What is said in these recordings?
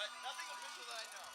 but nothing official that I know.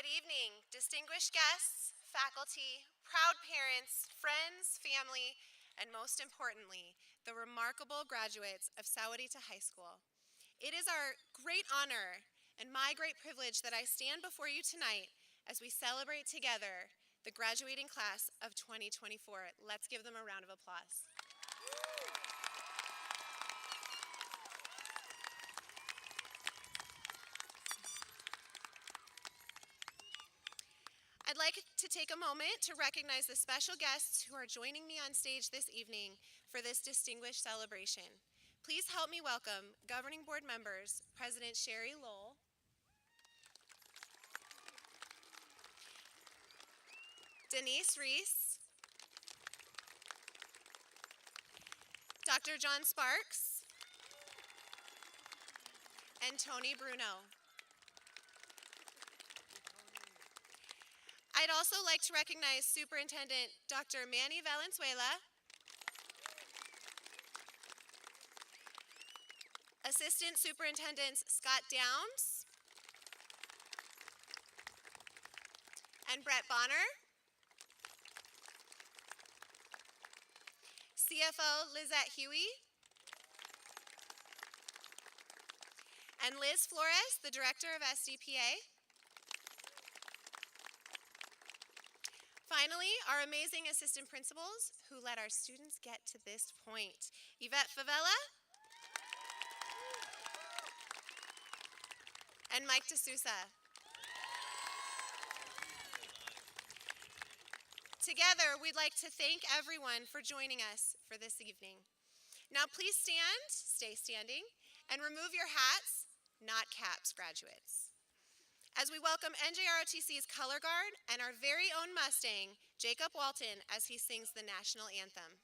Good evening, distinguished guests, faculty, proud parents, friends, family, and most importantly, the remarkable graduates of Sahuarita High School. It is our great honor and my great privilege that I stand before you tonight as we celebrate together the graduating class of 2024. Let's give them a round of applause. I'd like to take a moment to recognize the special guests who are joining me on stage this evening for this distinguished celebration. Please help me welcome Governing Board members, President Sherry Lowell, Denise Reese, Dr. John Sparks, and Tony Bruno. I'd also like to recognize Superintendent Dr. Manny Valenzuela, Assistant Superintendents Scott Downs and Brett Bonner, CFO Lizette Huey, and Liz Flores, the Director of SDPA. Finally, our amazing assistant principals who let our students get to this point. Yvette Favela and Mike D'Souza. Together, we'd like to thank everyone for joining us for this evening. Now please stand, stay standing, and remove your hats, not caps, graduates, as we welcome NJROTC's Color Guard and our very own Mustang, Jacob Walton, as he sings the national anthem.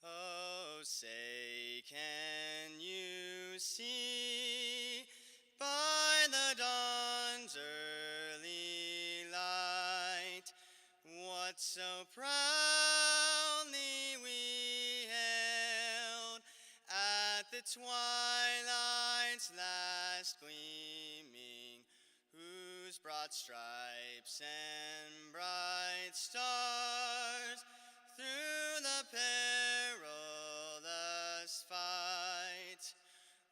Oh, say, can you see by the dawn's early light what so proudly we hailed at the twilight's last gleaming, whose broad stripes and bright stars through the perilous fight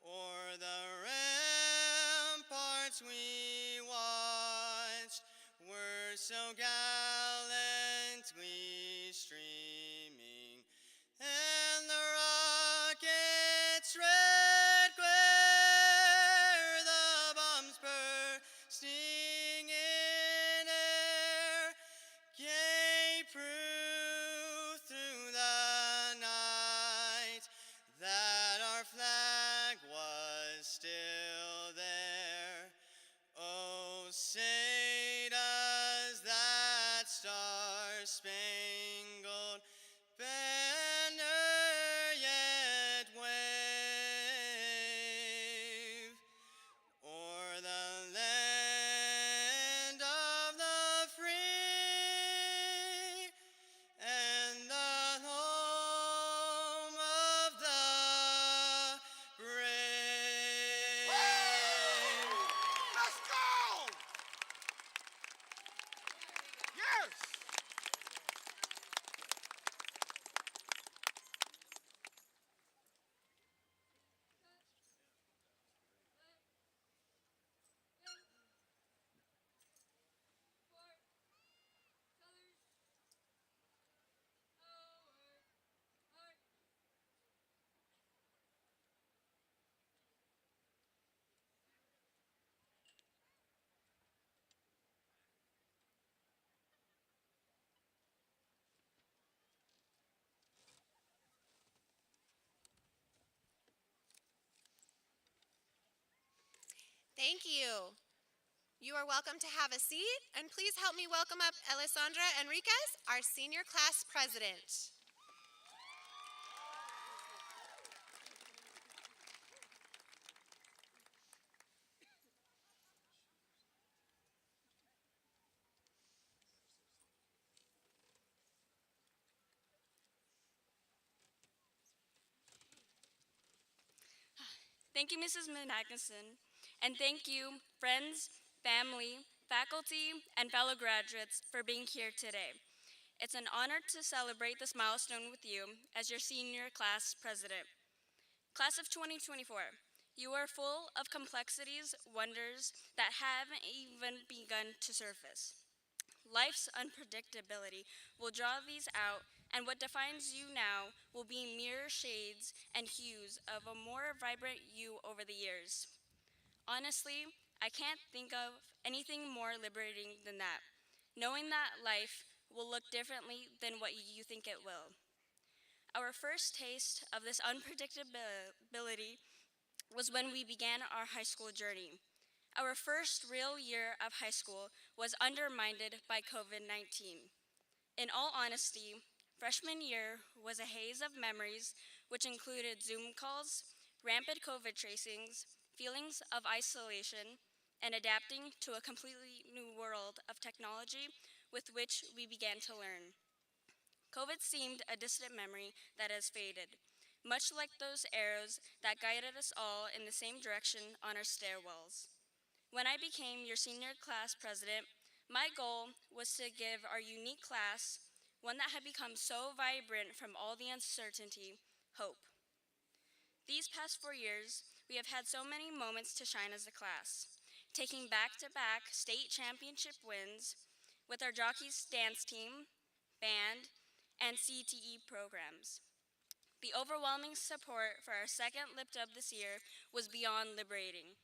o'er the ramparts we watched were so gallantly streaming, and the rocket's red glare, the bombs bursting in air, gave proof through the night that our flag was still there. Oh, say does that star-spangled Thank you. You are welcome to have a seat, and please help me welcome up Alessandra Enriquez, our senior class president. Thank you, Mrs. Magnuson, and thank you, friends, family, faculty, and fellow graduates for being here today. It's an honor to celebrate this milestone with you as your senior class president. Class of 2024, you are full of complexities, wonders that haven't even begun to surface. Life's unpredictability will draw these out, and what defines you now will be mere shades and hues of a more vibrant you over the years. Honestly, I can't think of anything more liberating than that, knowing that life will look differently than what you think it will. Our first taste of this unpredictability was when we began our high school journey. Our first real year of high school was undermined by COVID 19. In all honesty, freshman year was a haze of memories which included Zoom calls, rampant COVID tracings, feelings of isolation, and adapting to a completely new world of technology with which we began to learn. COVID seemed a distant memory that has faded, much like those arrows that guided us all in the same direction on our stairwells. When I became your senior class president, my goal was to give our unique class, one that had become so vibrant from all the uncertainty, hope. These past 4 years, we have had so many moments to shine as a class, taking back-to-back state championship wins with our jockeys dance team, band, and CTE programs. The overwhelming support for our second Lip Dub this year was beyond liberating.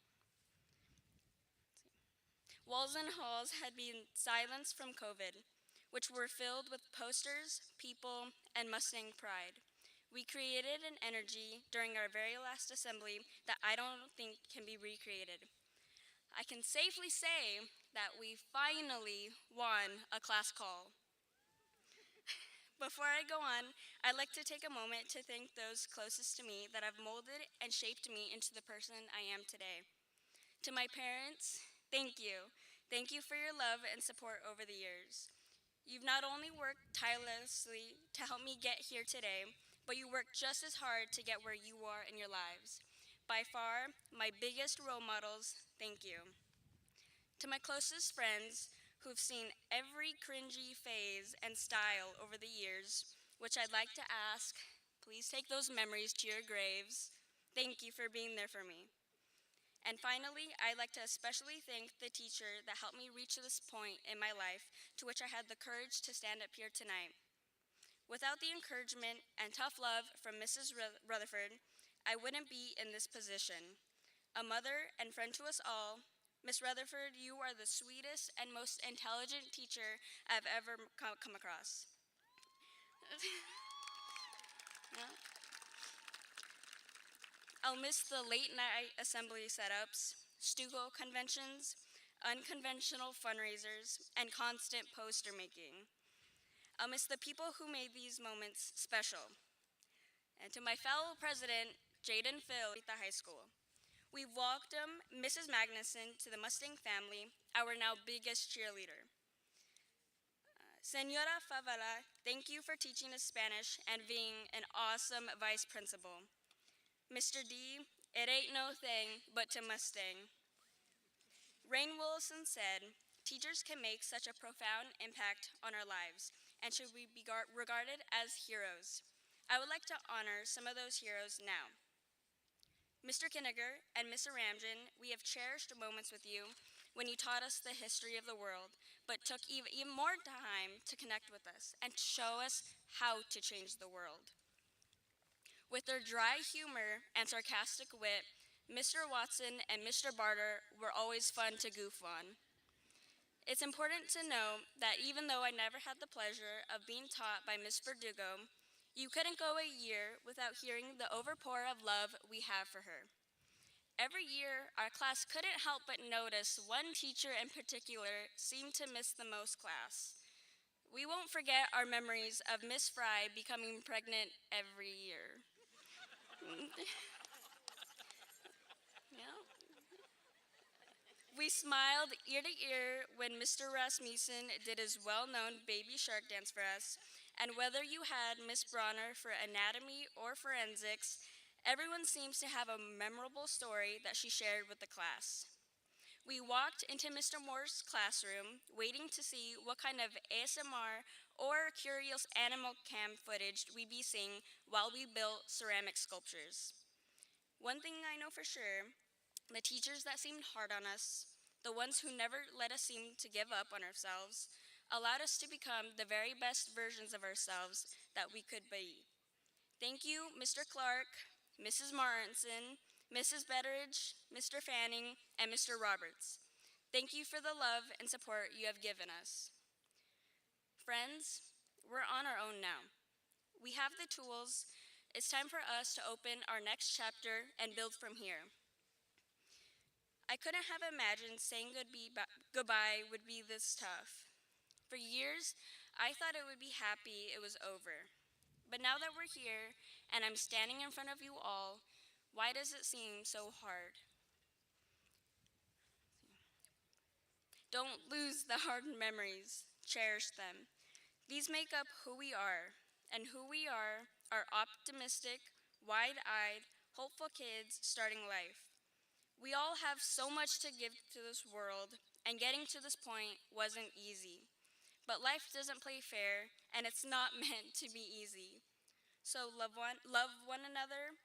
Walls and halls had been silenced from COVID, which were filled with posters, people, and Mustang pride. We created an energy during our very last assembly that I don't think can be recreated. I can safely say that we finally won a class call. Before I go on, I'd like to take a moment to thank those closest to me that have molded and shaped me into the person I am today. To my parents, thank you. Thank you for your love and support over the years. You've not only worked tirelessly to help me get here today, but you worked just as hard to get where you are in your lives. By far, my biggest role models, thank you. To my closest friends who've seen every cringy phase and style over the years, which I'd like to ask, please take those memories to your graves. Thank you for being there for me. And finally, I'd like to especially thank the teacher that helped me reach this point in my life to which I had the courage to stand up here tonight. Without the encouragement and tough love from Mrs. Rutherford, I wouldn't be in this position. A mother and friend to us all, Miss Rutherford, you are the sweetest and most intelligent teacher I've ever come across. Yeah. I'll miss the late night assembly setups, Stuco conventions, unconventional fundraisers, and constant poster making. I'll miss the people who made these moments special. And to my fellow president, Jaden Phil at the high school, we welcome Mrs. Magnuson to the Mustang family, our now biggest cheerleader. Senora Favela, thank you for teaching us Spanish and being an awesome vice principal. Mr. D, it ain't no thing but to Mustang. Rain Wilson said, teachers can make such a profound impact on our lives and should be regarded as heroes. I would like to honor some of those heroes now. Mr. Kinniger and Mr. Ramjan, we have cherished moments with you when you taught us the history of the world, but took even more time to connect with us and show us how to change the world. With their dry humor and sarcastic wit, Mr. Watson and Mr. Barter were always fun to goof on. It's important to know that even though I never had the pleasure of being taught by Ms. Verdugo, you couldn't go a year without hearing the overpour of love we have for her. Every year, our class couldn't help but notice one teacher in particular seemed to miss the most class. We won't forget our memories of Miss Fry becoming pregnant every year. Yeah. We smiled ear to ear when Mr. Rasmussen did his well-known baby shark dance for us, and whether you had Miss Bronner for anatomy or forensics, everyone seems to have a memorable story that she shared with the class. We walked into Mr. Moore's classroom, waiting to see what kind of ASMR or curious animal cam footage we'd be seeing while we built ceramic sculptures. One thing I know for sure, the teachers that seemed hard on us, the ones who never let us seem to give up on ourselves, allowed us to become the very best versions of ourselves that we could be. Thank you, Mr. Clark, Mrs. Martinson, Mrs. Betteridge, Mr. Fanning, and Mr. Roberts. Thank you for the love and support you have given us. Friends, we're on our own now. We have the tools. It's time for us to open our next chapter and build from here. I couldn't have imagined saying goodbye would be this tough. For years, I thought it would be happy it was over. But now that we're here and I'm standing in front of you all, why does it seem so hard? Don't lose the hard memories, cherish them. These make up who we are, and who we are optimistic, wide-eyed, hopeful kids starting life. We all have so much to give to this world, and getting to this point wasn't easy. But life doesn't play fair, and it's not meant to be easy. So love one another,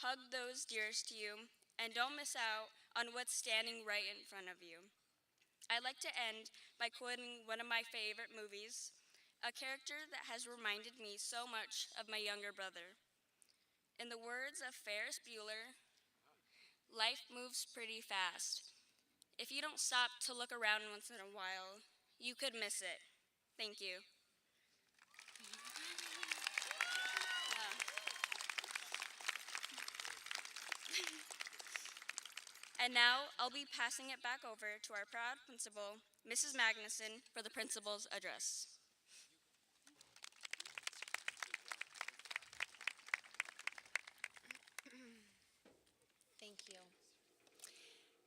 hug those dearest to you, and don't miss out on what's standing right in front of you. I'd like to end by quoting one of my favorite movies, a character that has reminded me so much of my younger brother. In the words of Ferris Bueller, life moves pretty fast. If you don't stop to look around once in a while, you could miss it. Thank you. And now I'll be passing it back over to our proud principal, Mrs. Magnuson, for the principal's address. Thank you.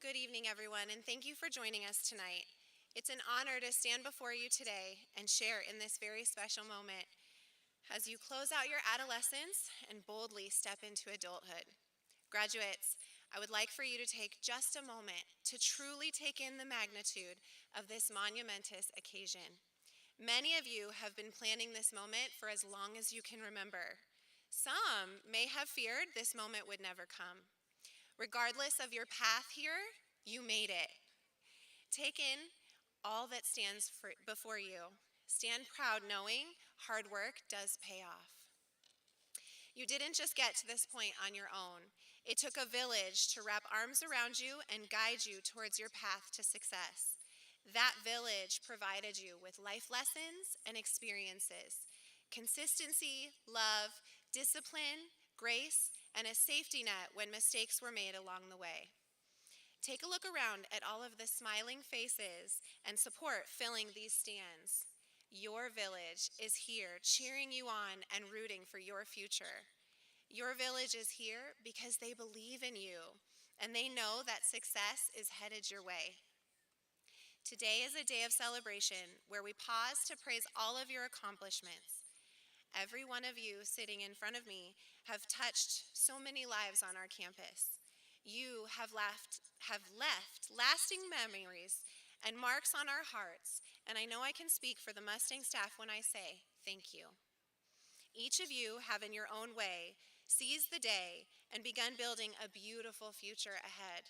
Good evening, everyone, and thank you for joining us tonight. It's an honor to stand before you today and share in this very special moment as you close out your adolescence and boldly step into adulthood. Graduates, I would like for you to take just a moment to truly take in the magnitude of this monumentous occasion. Many of you have been planning this moment for as long as you can remember. Some may have feared this moment would never come. Regardless of your path here, you made it. Take in all that stands before you. Stand proud knowing hard work does pay off. You didn't just get to this point on your own. It took a village to wrap arms around you and guide you towards your path to success. That village provided you with life lessons and experiences, consistency, love, discipline, grace, and a safety net when mistakes were made along the way. Take a look around at all of the smiling faces and support filling these stands. Your village is here cheering you on and rooting for your future. Your village is here because they believe in you and they know that success is headed your way. Today is a day of celebration where we pause to praise all of your accomplishments. Every one of you sitting in front of me have touched so many lives on our campus. You have left lasting memories and marks on our hearts, and I know I can speak for the Mustang staff when I say thank you. Each of you have in your own way seized the day and begun building a beautiful future ahead.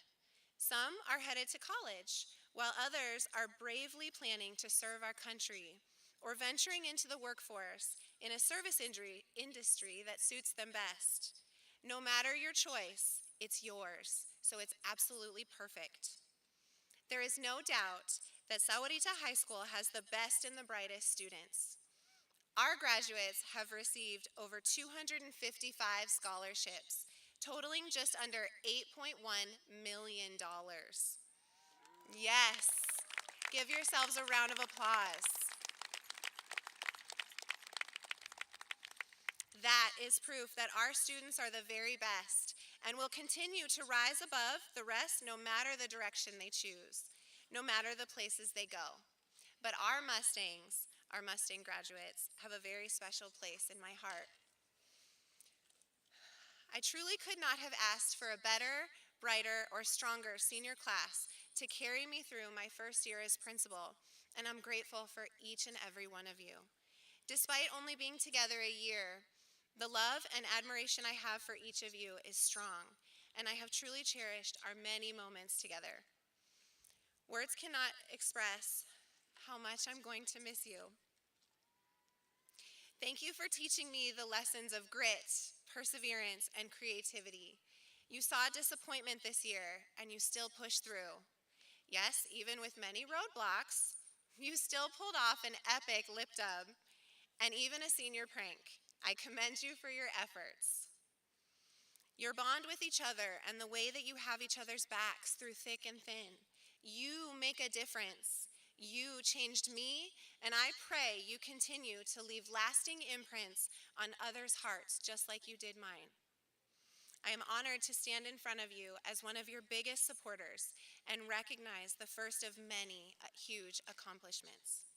Some are headed to college, while others are bravely planning to serve our country or venturing into the workforce in a service industry that suits them best. No matter your choice, it's yours, so it's absolutely perfect. There is no doubt that Sahuarita High School has the best and the brightest students. Our graduates have received over 255 scholarships, totaling just under $8.1 million. Yes, give yourselves a round of applause. That is proof that our students are the very best and will continue to rise above the rest no matter the direction they choose, no matter the places they go. But our Mustangs, our Mustang graduates, have a very special place in my heart. I truly could not have asked for a better, brighter, or stronger senior class to carry me through my first year as principal, and I'm grateful for each and every one of you. Despite only being together a year, the love and admiration I have for each of you is strong, and I have truly cherished our many moments together. Words cannot express how much I'm going to miss you. Thank you for teaching me the lessons of grit, perseverance, and creativity. You saw disappointment this year, and you still pushed through. Yes, even with many roadblocks, you still pulled off an epic lip dub and even a senior prank. I commend you for your efforts. Your bond with each other and the way that you have each other's backs through thick and thin. You make a difference. You changed me, and I pray you continue to leave lasting imprints on others' hearts just like you did mine. I am honored to stand in front of you as one of your biggest supporters and recognize the first of many huge accomplishments.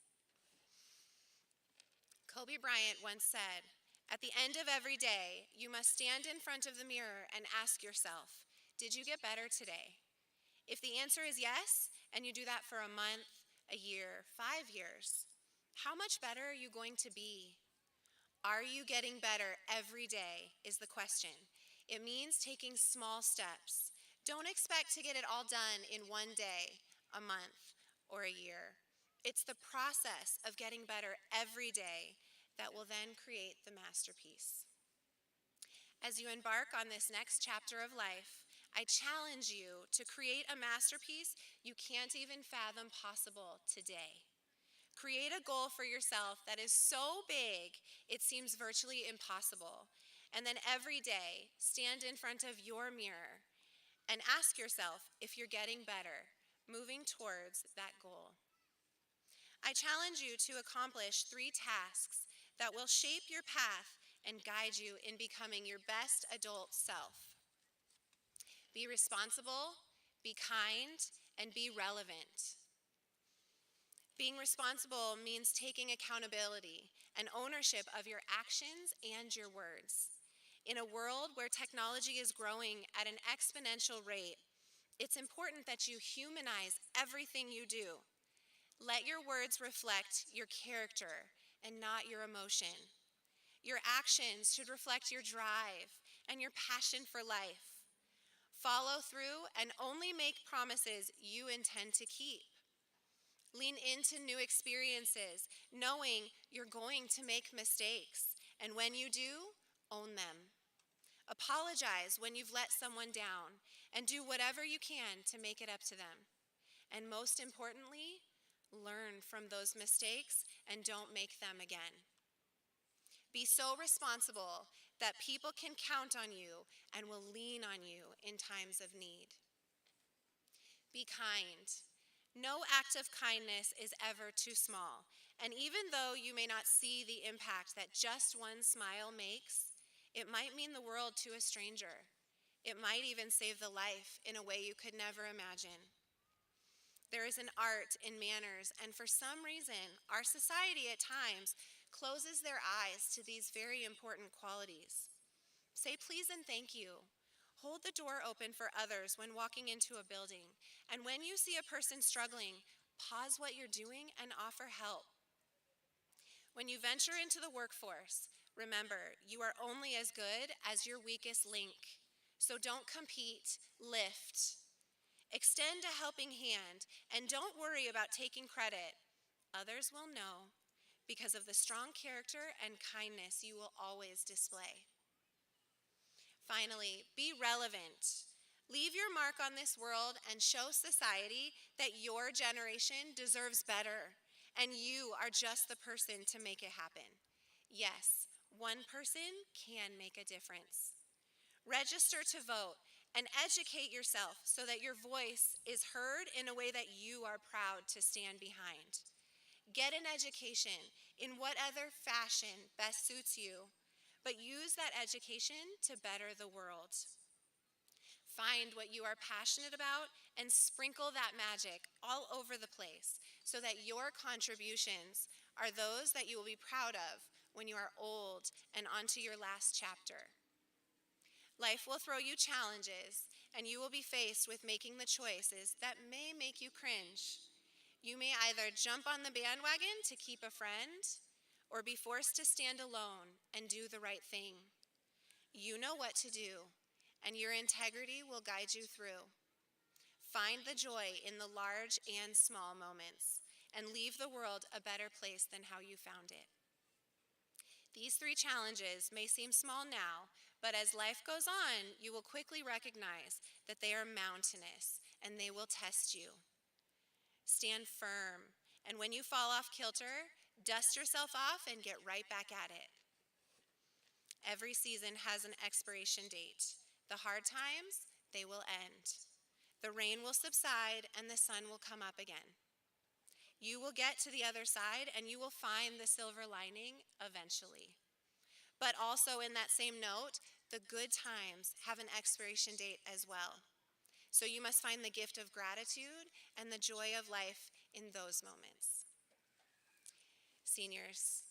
Kobe Bryant once said, "At the end of every day, you must stand in front of the mirror and ask yourself, did you get better today? If the answer is yes, and you do that for a month, a year, 5 years, how much better are you going to be? Are you getting better every day is the question. It means taking small steps. Don't expect to get it all done in one day, a month, or a year. It's the process of getting better every day that will then create the masterpiece. As you embark on this next chapter of life, I challenge you to create a masterpiece you can't even fathom possible today. Create a goal for yourself that is so big it seems virtually impossible. And then every day, stand in front of your mirror and ask yourself if you're getting better, moving towards that goal. I challenge you to accomplish 3 tasks that will shape your path and guide you in becoming your best adult self. Be responsible, be kind, and be relevant. Being responsible means taking accountability and ownership of your actions and your words. In a world where technology is growing at an exponential rate, it's important that you humanize everything you do. Let your words reflect your character and not your emotion. Your actions should reflect your drive and your passion for life. Follow through and only make promises you intend to keep. Lean into new experiences, knowing you're going to make mistakes, and when you do, own them. Apologize when you've let someone down, and do whatever you can to make it up to them. And most importantly, learn from those mistakes and don't make them again. Be so responsible that people can count on you and will lean on you in times of need. Be kind. No act of kindness is ever too small, and even though you may not see the impact that just one smile makes, it might mean the world to a stranger. It might even save the life in a way you could never imagine. There is an art in manners, and for some reason, our society at times closes their eyes to these very important qualities. Say please and thank you. Hold the door open for others when walking into a building. And when you see a person struggling, pause what you're doing and offer help. When you venture into the workforce, remember, you are only as good as your weakest link. So don't compete, lift. Extend a helping hand, and don't worry about taking credit. Others will know because of the strong character and kindness you will always display. Finally, be relevant. Leave your mark on this world and show society that your generation deserves better, and you are just the person to make it happen. Yes, one person can make a difference. Register to vote and educate yourself so that your voice is heard in a way that you are proud to stand behind. Get an education in whatever fashion best suits you, but use that education to better the world. Find what you are passionate about and sprinkle that magic all over the place so that your contributions are those that you will be proud of when you are old and onto your last chapter. Life will throw you challenges, and you will be faced with making the choices that may make you cringe. You may either jump on the bandwagon to keep a friend or be forced to stand alone and do the right thing. You know what to do, and your integrity will guide you through. Find the joy in the large and small moments and leave the world a better place than how you found it. These 3 challenges may seem small now, but as life goes on, you will quickly recognize that they are mountainous and they will test you. Stand firm, and when you fall off kilter, dust yourself off and get right back at it. Every season has an expiration date. The hard times, they will end. The rain will subside and the sun will come up again. You will get to the other side and you will find the silver lining eventually. But also in that same note, the good times have an expiration date as well. So you must find the gift of gratitude and the joy of life in those moments. Seniors,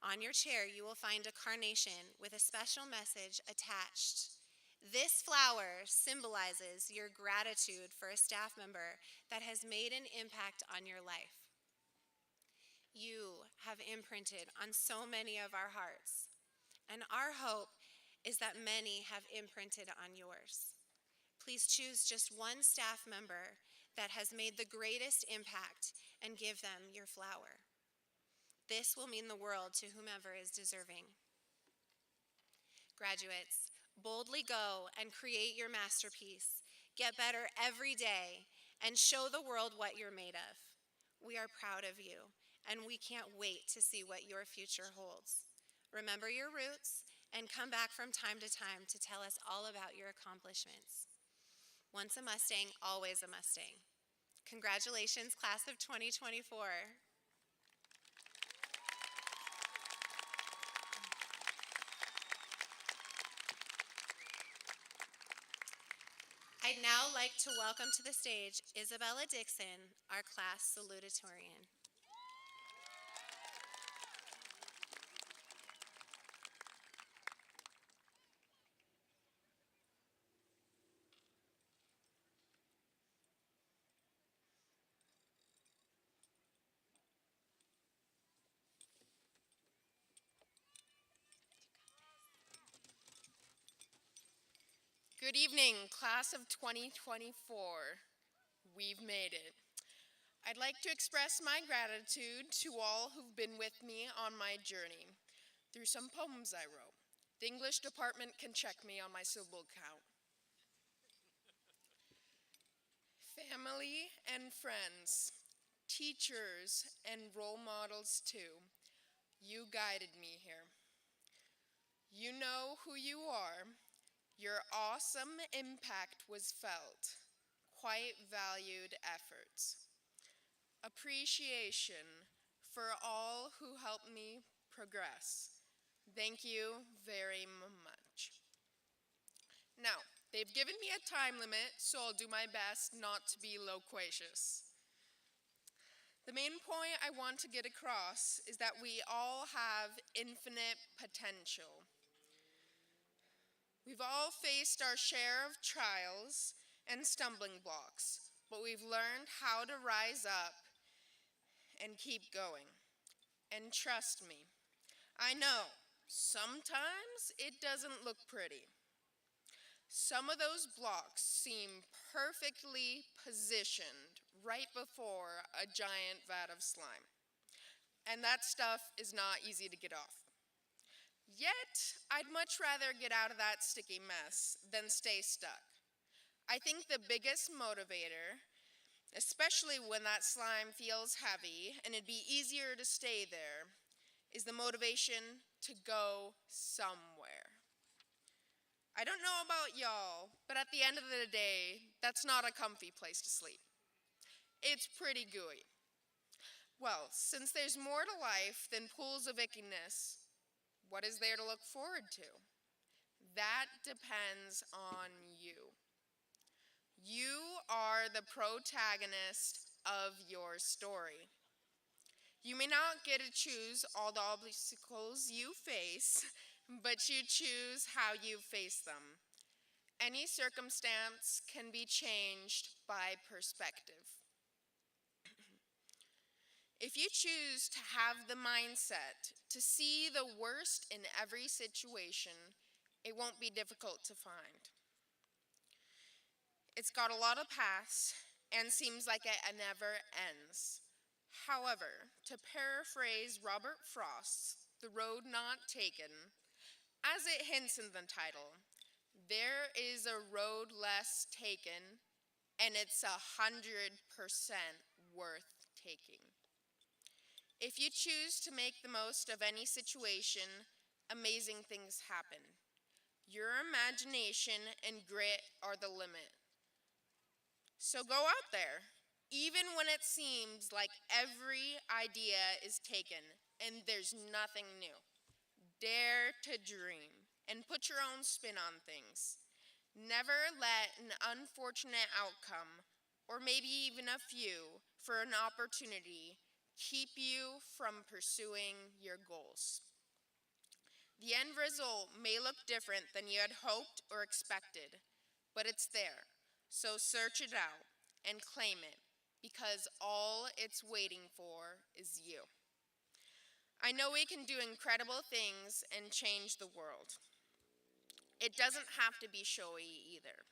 on your chair you will find a carnation with a special message attached. This flower symbolizes your gratitude for a staff member that has made an impact on your life. You have imprinted on so many of our hearts, and our hope is that many have imprinted on yours. Please choose just one staff member that has made the greatest impact and give them your flower. This will mean the world to whomever is deserving. Graduates, boldly go and create your masterpiece. Get better every day and show the world what you're made of. We are proud of you, and we can't wait to see what your future holds. Remember your roots and come back from time to time to tell us all about your accomplishments. Once a Mustang, always a Mustang. Congratulations, class of 2024. I'd now like to welcome to the stage Isabella Dixon, our class salutatorian. Good evening, class of 2024. We've made it. I'd like to express my gratitude to all who've been with me on my journey through some poems I wrote. The English department can check me on my syllable count. Family and friends, teachers and role models too, you guided me here. You know who you are. Your awesome impact was felt, quite valued efforts. Appreciation for all who helped me progress. Thank you very much. Now, they've given me a time limit, so I'll do my best not to be loquacious. The main point I want to get across is that we all have infinite potential. We've all faced our share of trials and stumbling blocks, but we've learned how to rise up and keep going. And trust me, I know sometimes it doesn't look pretty. Some of those blocks seem perfectly positioned right before a giant vat of slime. And that stuff is not easy to get off. Yet, I'd much rather get out of that sticky mess than stay stuck. I think the biggest motivator, especially when that slime feels heavy and it'd be easier to stay there, is the motivation to go somewhere. I don't know about y'all, but at the end of the day, that's not a comfy place to sleep. It's pretty gooey. Well, since there's more to life than pools of ickiness, what is there to look forward to? That depends on you. You are the protagonist of your story. You may not get to choose all the obstacles you face, but you choose how you face them. Any circumstance can be changed by perspective. If you choose to have the mindset to see the worst in every situation, it won't be difficult to find. It's got a lot of paths and seems like it never ends. However, to paraphrase Robert Frost's The Road Not Taken, as it hints in the title, there is a road less taken, and it's 100% worth taking. If you choose to make the most of any situation, amazing things happen. Your imagination and grit are the limit. So go out there, even when it seems like every idea is taken and there's nothing new. Dare to dream and put your own spin on things. Never let an unfortunate outcome, or maybe even a few, for an opportunity keep you from pursuing your goals. The end result may look different than you had hoped or expected, but it's there. So search it out and claim it, because all it's waiting for is you. I know we can do incredible things and change the world. It doesn't have to be showy either.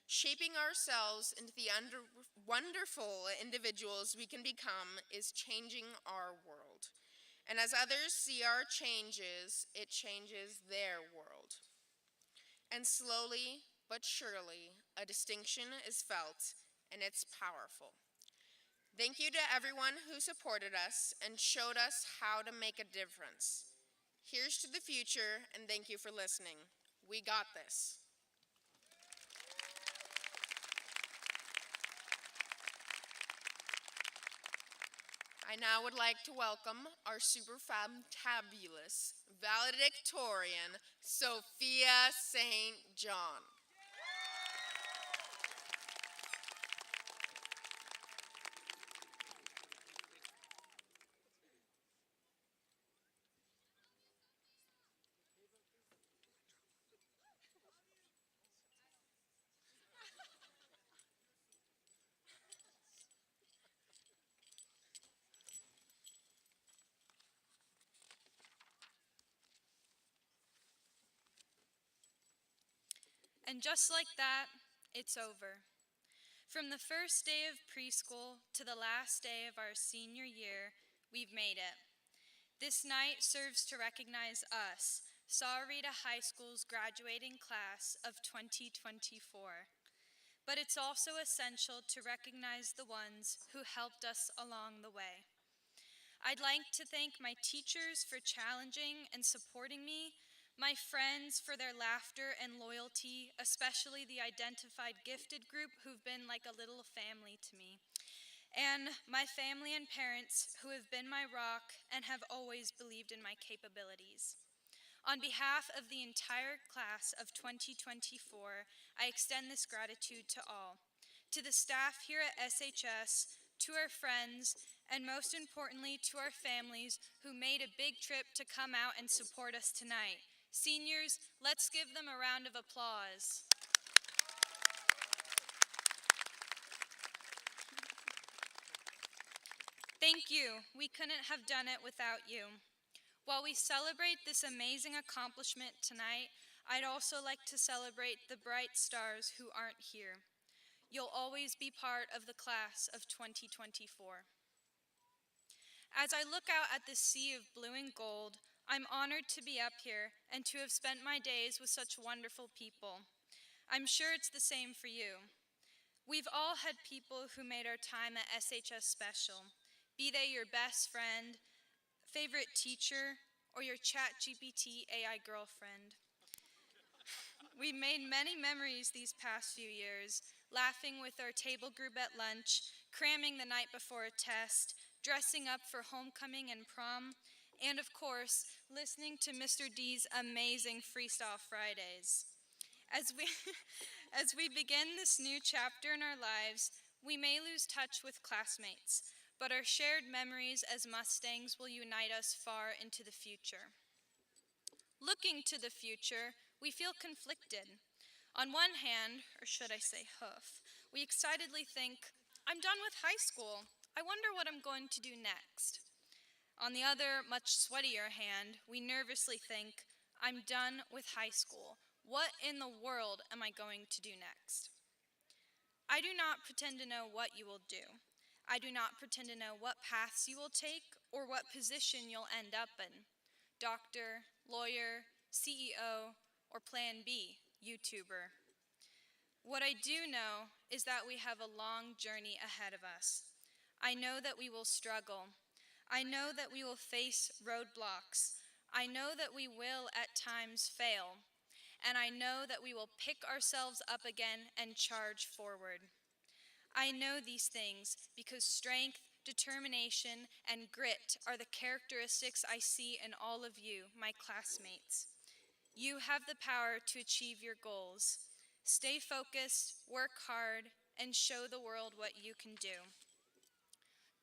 Shaping ourselves into the wonderful individuals we can become is changing our world. And as others see our changes, it changes their world. And slowly but surely, a distinction is felt, and it's powerful. Thank you to everyone who supported us and showed us how to make a difference. Here's to the future, and thank you for listening. We got this. I now would like to welcome our super fantabulous valedictorian, Sophia St. John. And just like that, it's over. From the first day of preschool to the last day of our senior year, we've made it. This night serves to recognize us, Sahuarita High School's graduating class of 2024. But it's also essential to recognize the ones who helped us along the way. I'd like to thank my teachers for challenging and supporting me, my friends for their laughter and loyalty, especially the identified gifted group who've been like a little family to me, and my family and parents who have been my rock and have always believed in my capabilities. On behalf of the entire class of 2024, I extend this gratitude to all, to the staff here at SHS, to our friends, and most importantly to our families who made a big trip to come out and support us tonight. Seniors, let's give them a round of applause. Thank you. We couldn't have done it without you. While we celebrate this amazing accomplishment tonight, I'd also like to celebrate the bright stars who aren't here. You'll always be part of the class of 2024. As I look out at this sea of blue and gold, I'm honored to be up here and to have spent my days with such wonderful people. I'm sure it's the same for you. We've all had people who made our time at SHS special, be they your best friend, favorite teacher, or your ChatGPT AI girlfriend. We made many memories these past few years, laughing with our table group at lunch, cramming the night before a test, dressing up for homecoming and prom, and of course, listening to Mr. D's amazing Freestyle Fridays. As we, as we begin this new chapter in our lives, we may lose touch with classmates, but our shared memories as Mustangs will unite us far into the future. Looking to the future, we feel conflicted. On one hand, or should I say hoof, we excitedly think, I'm done with high school. I wonder what I'm going to do next. On the other, much sweatier hand, we nervously think, I'm done with high school. What in the world am I going to do next? I do not pretend to know what you will do. I do not pretend to know what paths you will take or what position you'll end up in. Doctor, lawyer, CEO, or Plan B, YouTuber. What I do know is that we have a long journey ahead of us. I know that we will struggle. I know that we will face roadblocks. I know that we will at times fail. And I know that we will pick ourselves up again and charge forward. I know these things because strength, determination, and grit are the characteristics I see in all of you, my classmates. You have the power to achieve your goals. Stay focused, work hard, and show the world what you can do.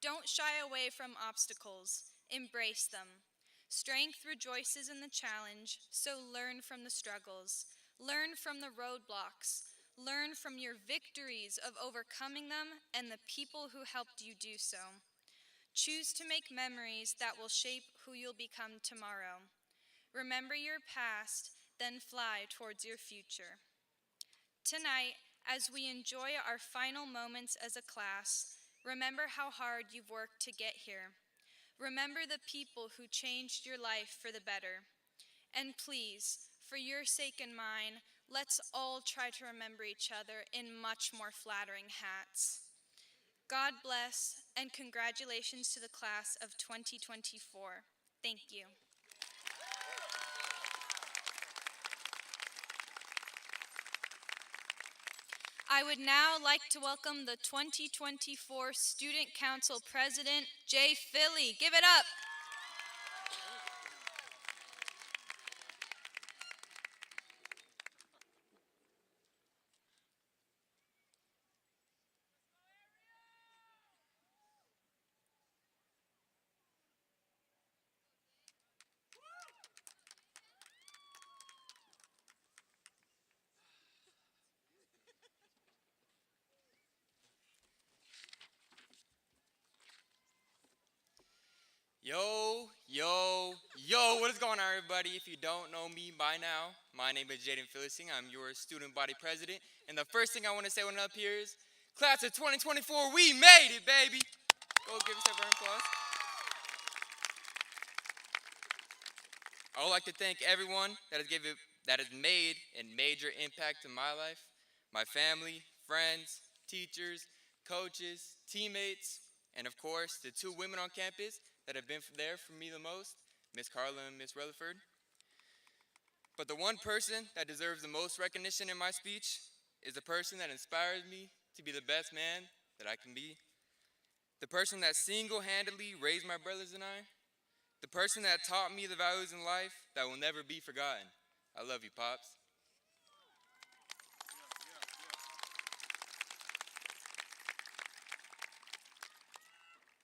Don't shy away from obstacles. Embrace them. Strength rejoices in the challenge, so learn from the struggles. Learn from the roadblocks. Learn from your victories of overcoming them and the people who helped you do so. Choose to make memories that will shape who you'll become tomorrow. Remember your past, then fly towards your future. Tonight, as we enjoy our final moments as a class, remember how hard you've worked to get here. Remember the people who changed your life for the better. And please, for your sake and mine, let's all try to remember each other in much more flattering hats. God bless, and congratulations to the class of 2024. Thank you. I would now like to welcome the 2024 Student Council President, Jay Philly. Give it up. Yo, yo, yo, what is going on, everybody? If you don't know me by now, my name is Jaden Philistine. I'm your student body president. And the first thing I want to say when I'm up here is, class of 2024, we made it, baby. Go give us a round of applause. I would like to thank everyone that has made a major impact in my life, my family, friends, teachers, coaches, teammates, and of course, the two women on campus that have been there for me the most, Miss Carla and Miss Rutherford. But the one person that deserves the most recognition in my speech is the person that inspires me to be the best man that I can be. The person that single-handedly raised my brothers and I. The person that taught me the values in life that will never be forgotten. I love you, Pops.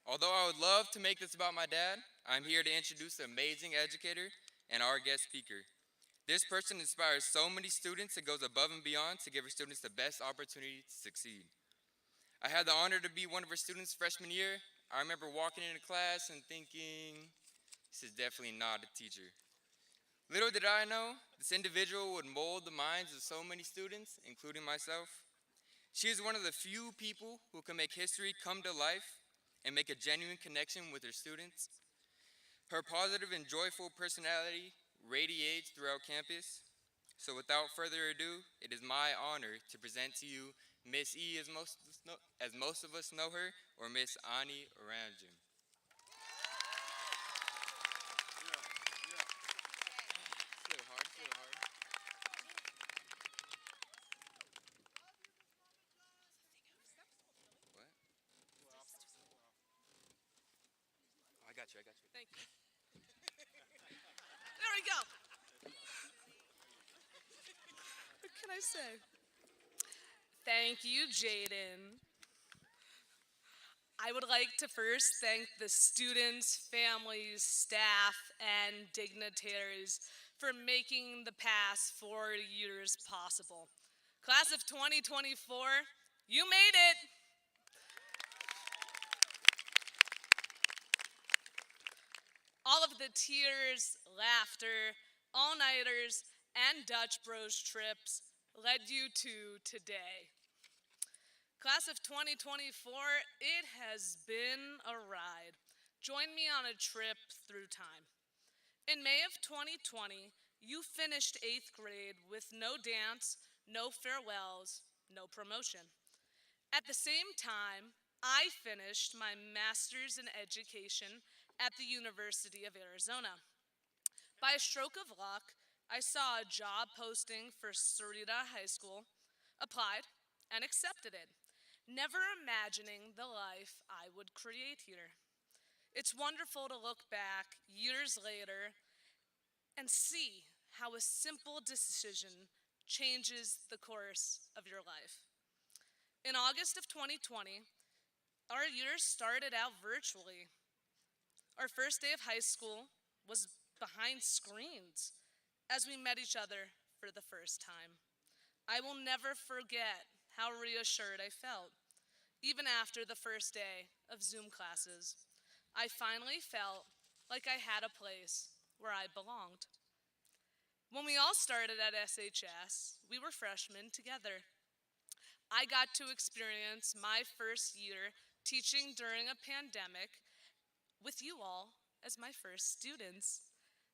Although I would love to make this about my dad, I'm here to introduce the amazing educator and our guest speaker. This person inspires so many students and goes above and beyond to give her students the best opportunity to succeed. I had the honor to be one of her students freshman year. I remember walking into class and thinking, this is definitely not a teacher. Little did I know, this individual would mold the minds of so many students, including myself. She is one of the few people who can make history come to life and make a genuine connection with her students. Her positive and joyful personality radiates throughout campus. So without further ado, it is my honor to present to you Miss E, as most of us know her, or Miss Ani Aranjin. It's a little hard. got you. Thank you. There we go. What can I say? Thank you, Jaden. I would like to first thank the students, families, staff, and dignitaries for making the past 4 years possible. Class of 2024, you made it! All of the tears, laughter, all-nighters, and Dutch Bros trips led you to today. Class of 2024, it has been a ride. Join me on a trip through time. In May of 2020, you finished 8th grade with no dance, no farewells, no promotion. At the same time, I finished my master's in education at the University of Arizona. By a stroke of luck, I saw a job posting for Sahuarita High School, applied, and accepted it, never imagining the life I would create here. It's wonderful to look back years later and see how a simple decision changes the course of your life. In August of 2020, our year started out virtually. Our first day of high school was behind screens as we met each other for the first time. I will never forget how reassured I felt. Even after the first day of Zoom classes, I finally felt like I had a place where I belonged. When we all started at SHS, we were freshmen together. I got to experience my first year teaching during a pandemic with you all as my first students.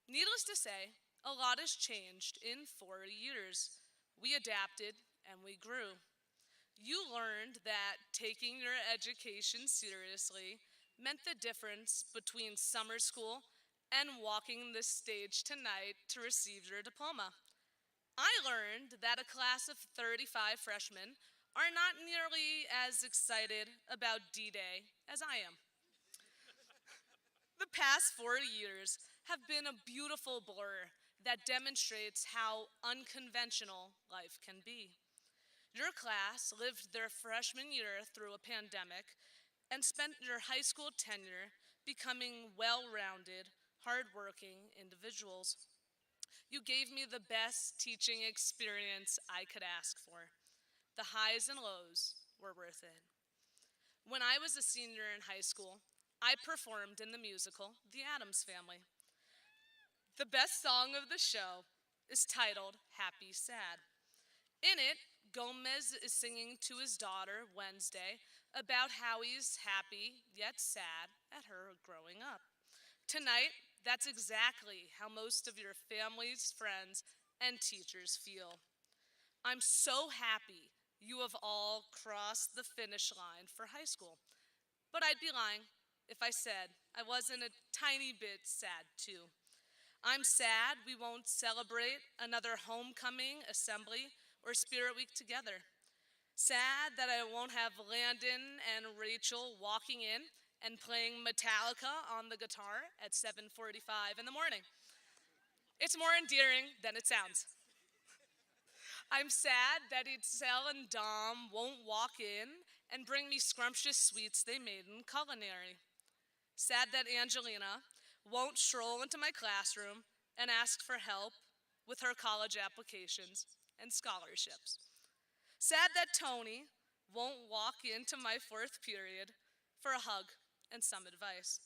Needless to say, a lot has changed in 4 years. We adapted and we grew. You learned that taking your education seriously meant the difference between summer school and walking the stage tonight to receive your diploma. I learned that a class of 35 freshmen are not nearly as excited about D-Day as I am. The past 4 years have been a beautiful blur that demonstrates how unconventional life can be. Your class lived their freshman year through a pandemic and spent your high school tenure becoming well-rounded, hardworking individuals. You gave me the best teaching experience I could ask for. The highs and lows were worth it. When I was a senior in high school, I performed in the musical The Addams Family. The best song of the show is titled Happy Sad. In it, Gomez is singing to his daughter, Wednesday, about how he's happy yet sad at her growing up. Tonight, that's exactly how most of your families, friends, and teachers feel. I'm so happy you have all crossed the finish line for high school, but I'd be lying if I said I wasn't a tiny bit sad too. I'm sad we won't celebrate another homecoming, assembly, or Spirit Week together. Sad that I won't have Landon and Rachel walking in and playing Metallica on the guitar at 7:45 in the morning. It's more endearing than it sounds. I'm sad that Itzel and Dom won't walk in and bring me scrumptious sweets they made in culinary. Sad that Angelina won't stroll into my classroom and ask for help with her college applications and scholarships. Sad that Tony won't walk into my 4th period for a hug and some advice.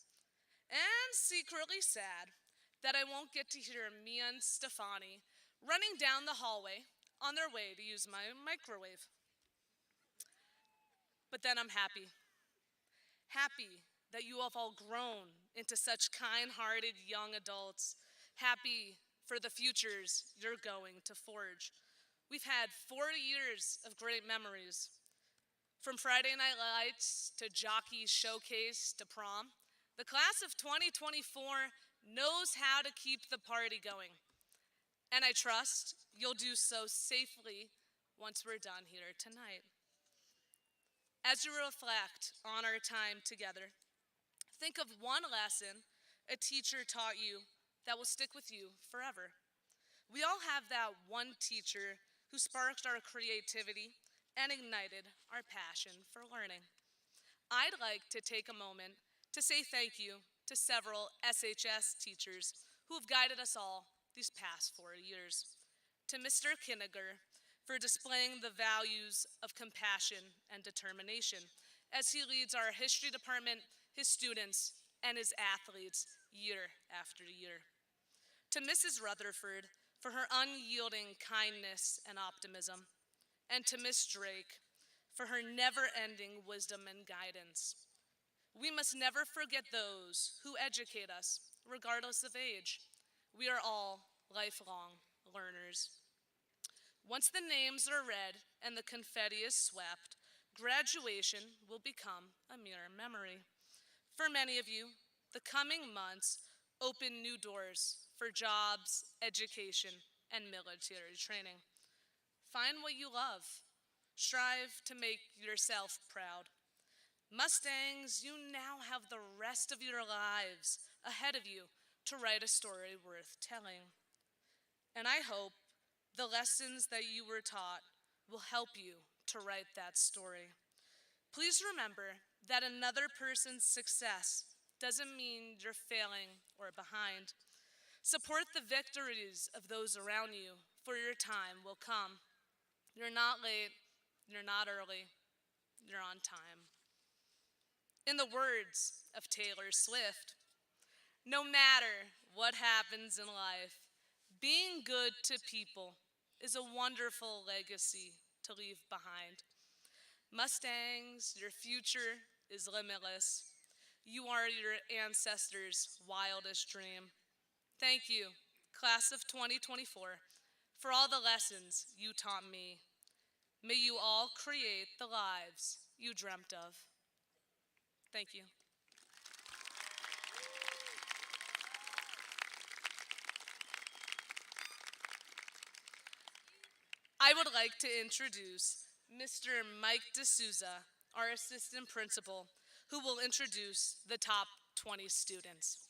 And secretly sad that I won't get to hear Mia and Stefani running down the hallway on their way to use my microwave. But then I'm happy. Happy that you have all grown into such kind-hearted young adults. Happy for the futures you're going to forge. We've had 40 years of great memories. From Friday Night Lights to Jockey Showcase to prom, the class of 2024 knows how to keep the party going. And I trust you'll do so safely once we're done here tonight. As you reflect on our time together, think of one lesson a teacher taught you that will stick with you forever. We all have that one teacher who sparked our creativity and ignited our passion for learning. I'd like to take a moment to say thank you to several SHS teachers who have guided us all these past 4 years. To Mr. Kinniger for displaying the values of compassion and determination as he leads our history department, his students, and his athletes year after year. To Mrs. Rutherford for her unyielding kindness and optimism, and to Miss Drake for her never-ending wisdom and guidance. We must never forget those who educate us, regardless of age. We are all lifelong learners. Once the names are read and the confetti is swept, graduation will become a mere memory. For many of you, the coming months open new doors for jobs, education, and military training. Find what you love. Strive to make yourself proud. Mustangs, you now have the rest of your lives ahead of you to write a story worth telling. And I hope the lessons that you were taught will help you to write that story. Please remember that another person's success doesn't mean you're failing or behind. Support the victories of those around you, for your time will come. You're not late, you're not early, you're on time. In the words of Taylor Swift, no matter what happens in life, being good to people is a wonderful legacy to leave behind. Mustangs, your future is limitless. You are your ancestors' wildest dream. Thank you, class of 2024, for all the lessons you taught me. May you all create the lives you dreamt of. Thank you. I would like to introduce Mr. Mike D'Souza, our assistant principal, who will introduce the top 20 students.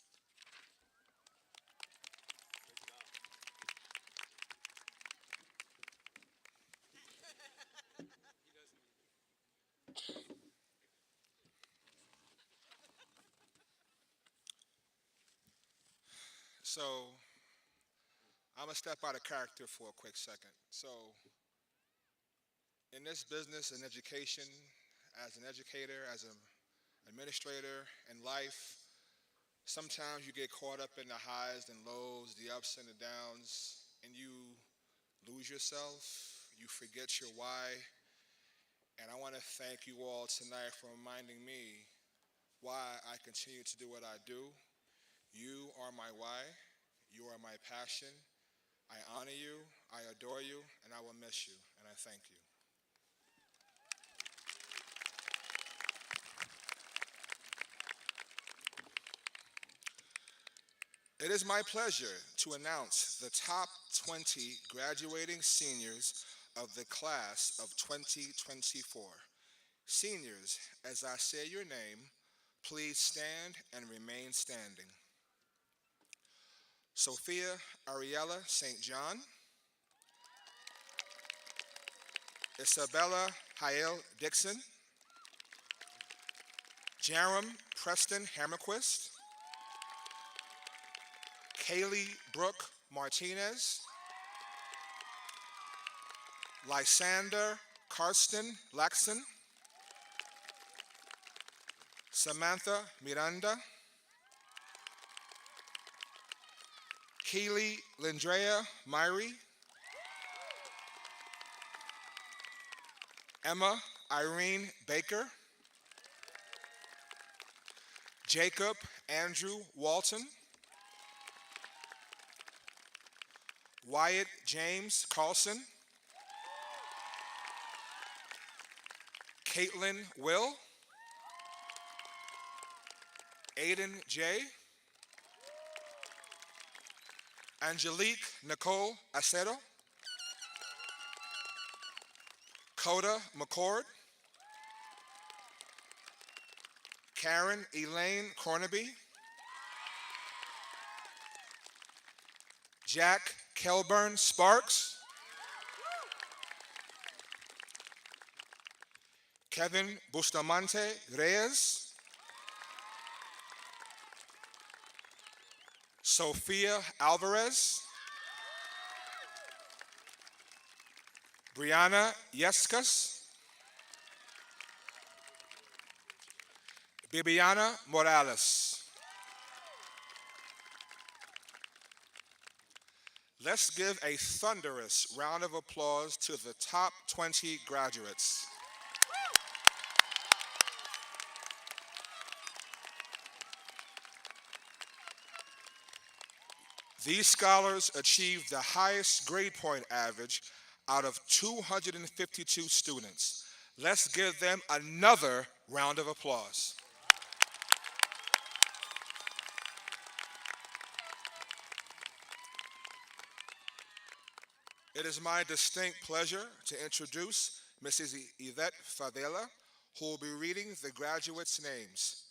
So, I'm going to step out of character for a quick second. So, in this business and education, as an educator, as an administrator, in life, sometimes you get caught up in the highs and lows, the ups and the downs, and you lose yourself, you forget your why. And I want to thank you all tonight for reminding me why I continue to do what I do. You are my why. You are my passion. I honor you, I adore you, and I will miss you, and I thank you. It is my pleasure to announce the top 20 graduating seniors of the class of 2024. Seniors, as I say your name, please stand and remain standing. Sophia Ariella St. John, Isabella Hael Dixon, Jerem Preston Hammerquist, Kaylee Brooke Martinez, Lysander Karsten Laxon, Samantha Miranda, Keely Lindrea Myrie, Emma Irene Baker, Jacob Andrew Walton, Wyatt James Carlson, Caitlin Will, Aiden J, Angelique Nicole Acero, Coda McCord, Karen Elaine Cornaby, Jack Kelburn Sparks, Kevin Bustamante Reyes, Sophia Alvarez, Brianna Yescas, Bibiana Morales. Let's give a thunderous round of applause to the top 20 graduates. These scholars achieved the highest grade point average out of 252 students. Let's give them another round of applause. It is my distinct pleasure to introduce Mrs. Yvette Favela, who will be reading the graduates' names.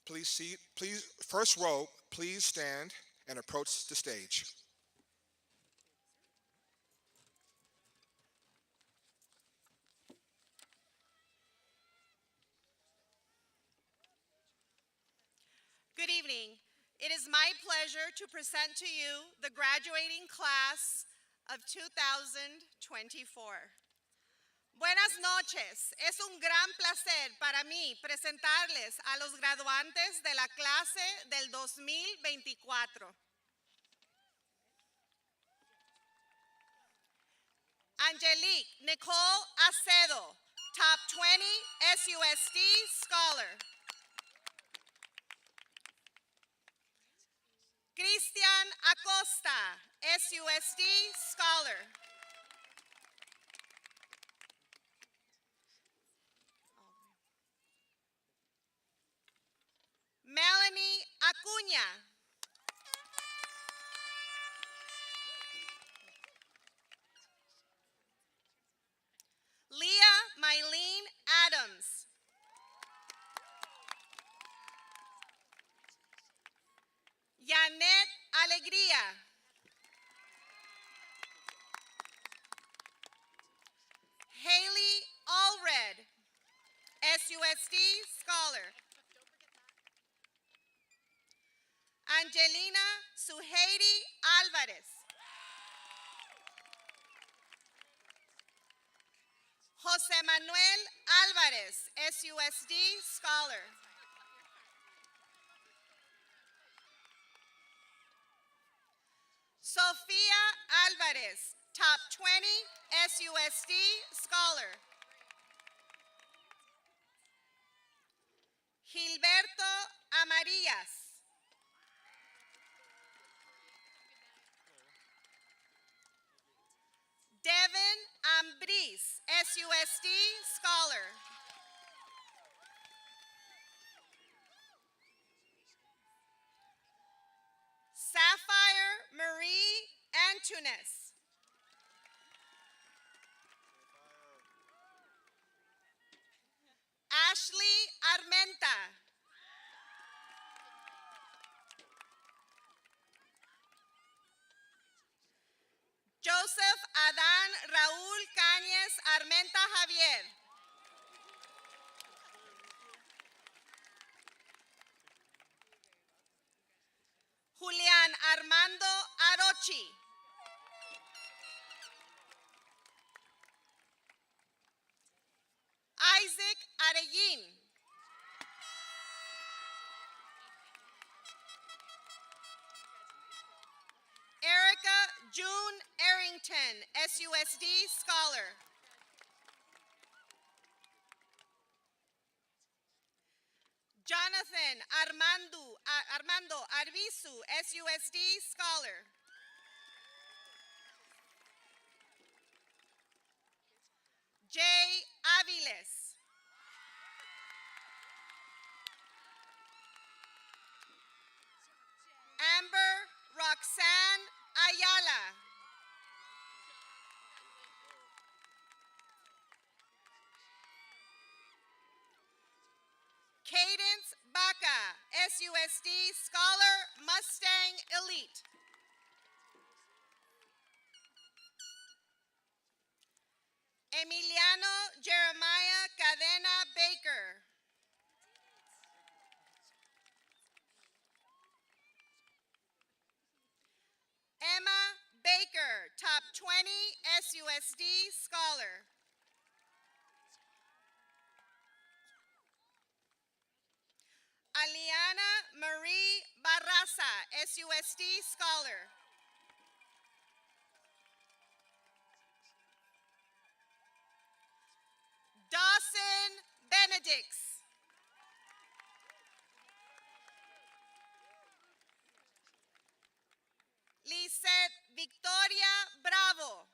Please, first row, please stand and approach the stage. Good evening. It is my pleasure to present to you the graduating class of 2024. Buenas noches. Es un gran placer para mí presentarles a los graduantes de la clase del 2024. Angelique Nicole Acedo, Top 20 SUSD Scholar. Cristian Acosta, SUSD Scholar. Melanie Acuña. Leah Mylene Adams. Janet Alegría. Haley Allred, SUSD Scholar. Angelina Suheiri Alvarez. Jose Manuel Alvarez, SUSD Scholar. Sofia Alvarez, Top 20 SUSD Scholar. Gilberto Amarillas. Devin Ambris, SUSD Scholar. Sapphire Marie Antunes. Ashley Armenta. Joseph Adán Raúl Cáñez Armenta Javier. Julián Armando Arochi. Isaac Arellín. Erica June Arrington, SUSD Scholar. Jonathan Armando Arbizu, SUSD Scholar. Jay Aviles. Amber Roxanne Ayala. Cadence Baca, SUSD Scholar Mustang Elite. SUSD Scholar. Dawson Benedicts. Lisette Victoria Bravo.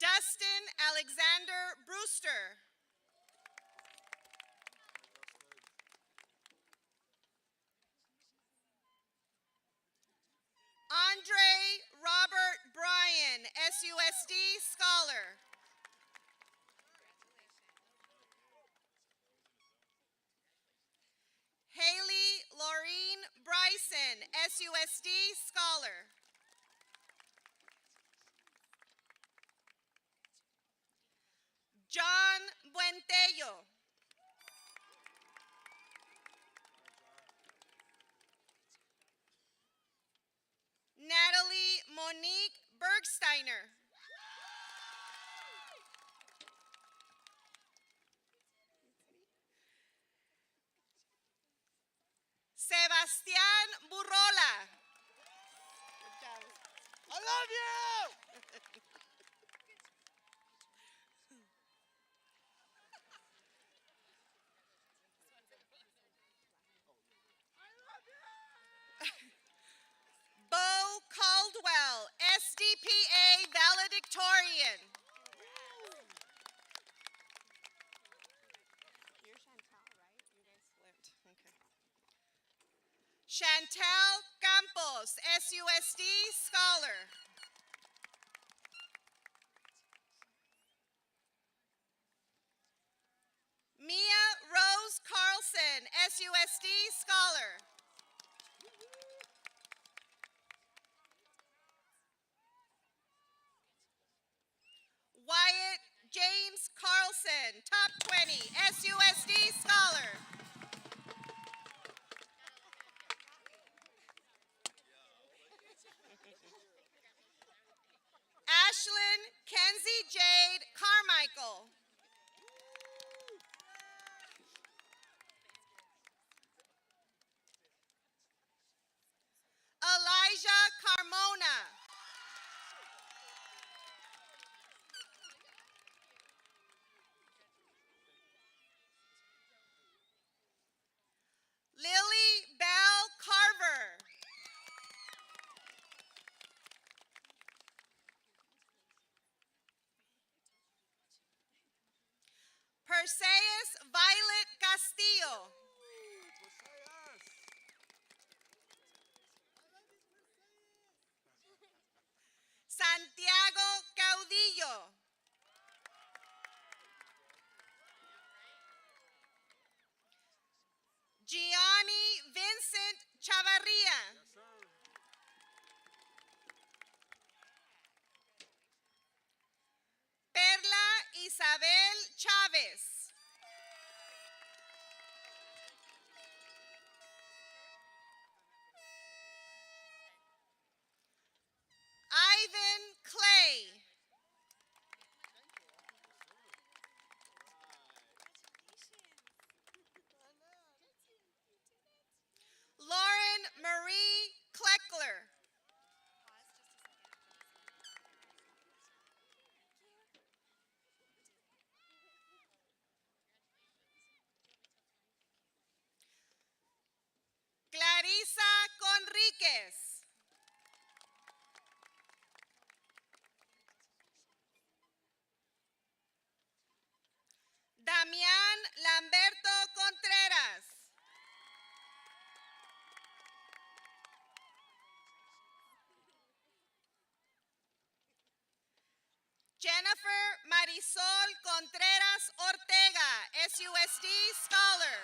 Dustin Alexander Brewster. Andre Robert Bryan, SUSD Scholar. Haley Laureen Bryson, SUSD Scholar. John Buentello. Natalie Monique Bergsteiner. Sebastián Burrola. Good job. I love you! Bo Caldwell, SDPA Valedictorian. You're Chantal, right? You guys flipped. Okay. Chantal Campos, SUSD Scholar. Mia Rose Carlson, SUSD Scholar. Wyatt James Carlson, top 20, SUSD Scholar. Ashlyn Kenzie Jade Carmichael. Elijah Carmona. Lily Bell Carver. Perseus Violet Castillo. Santiago Caudillo. Gianni Vincent Chavarria. Perla Isabel Chávez. Ivan Clay. Lauren Marie Kleckler. Clarisa Conríquez. Damián Lamberto Contreras. Jennifer Marisol Contreras Ortega, SUSD Scholar.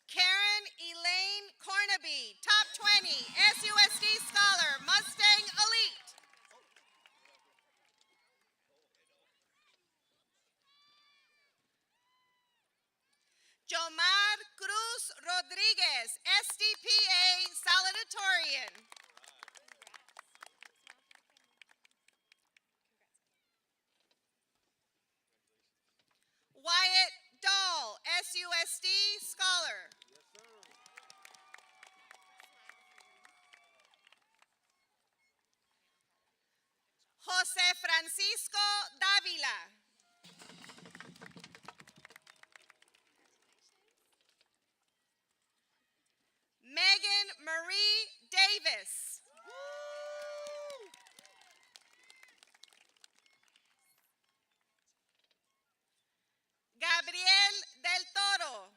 Karen Elaine Cornaby, top 20, SUSD Scholar, Mustang Elite. Jomar Cruz Rodriguez, SDPA Salutatorian. Scholar. Jose Francisco Dávila. Megan Marie Davis. Gabriel del Toro.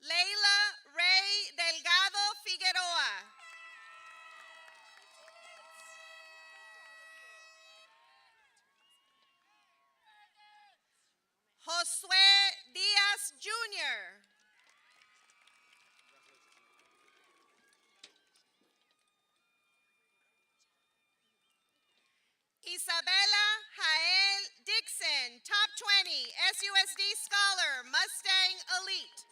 Leila Ray Delgado Figueroa. Josué Díaz Jr. Isabella Jael Dixon, top 20, SUSD Scholar, Mustang Elite.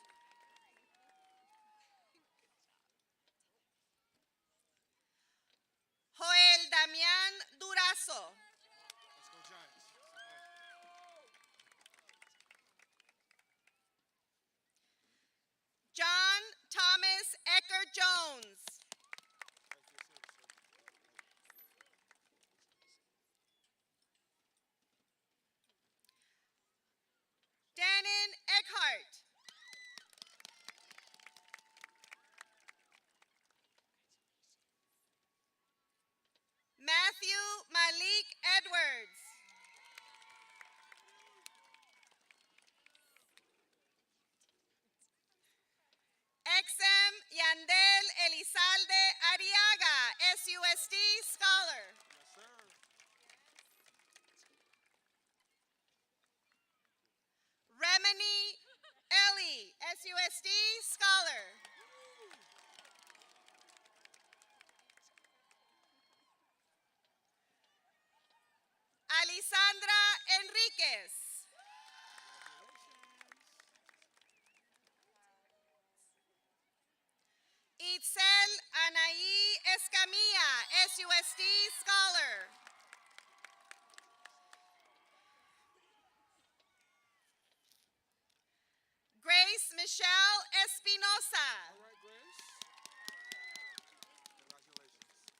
Joel Damián Durazo. John Thomas Ecker Jones. Danon Eckhart. Matthew Malik Edwards. XM Yandel Elizalde Ariaga, SUSD Scholar. Remini Ellie, SUSD Scholar. Alisandra Enriquez. Itzel Anaí Escamilla, SUSD Scholar. Grace Michelle Espinosa. All right, Grace. Congratulations.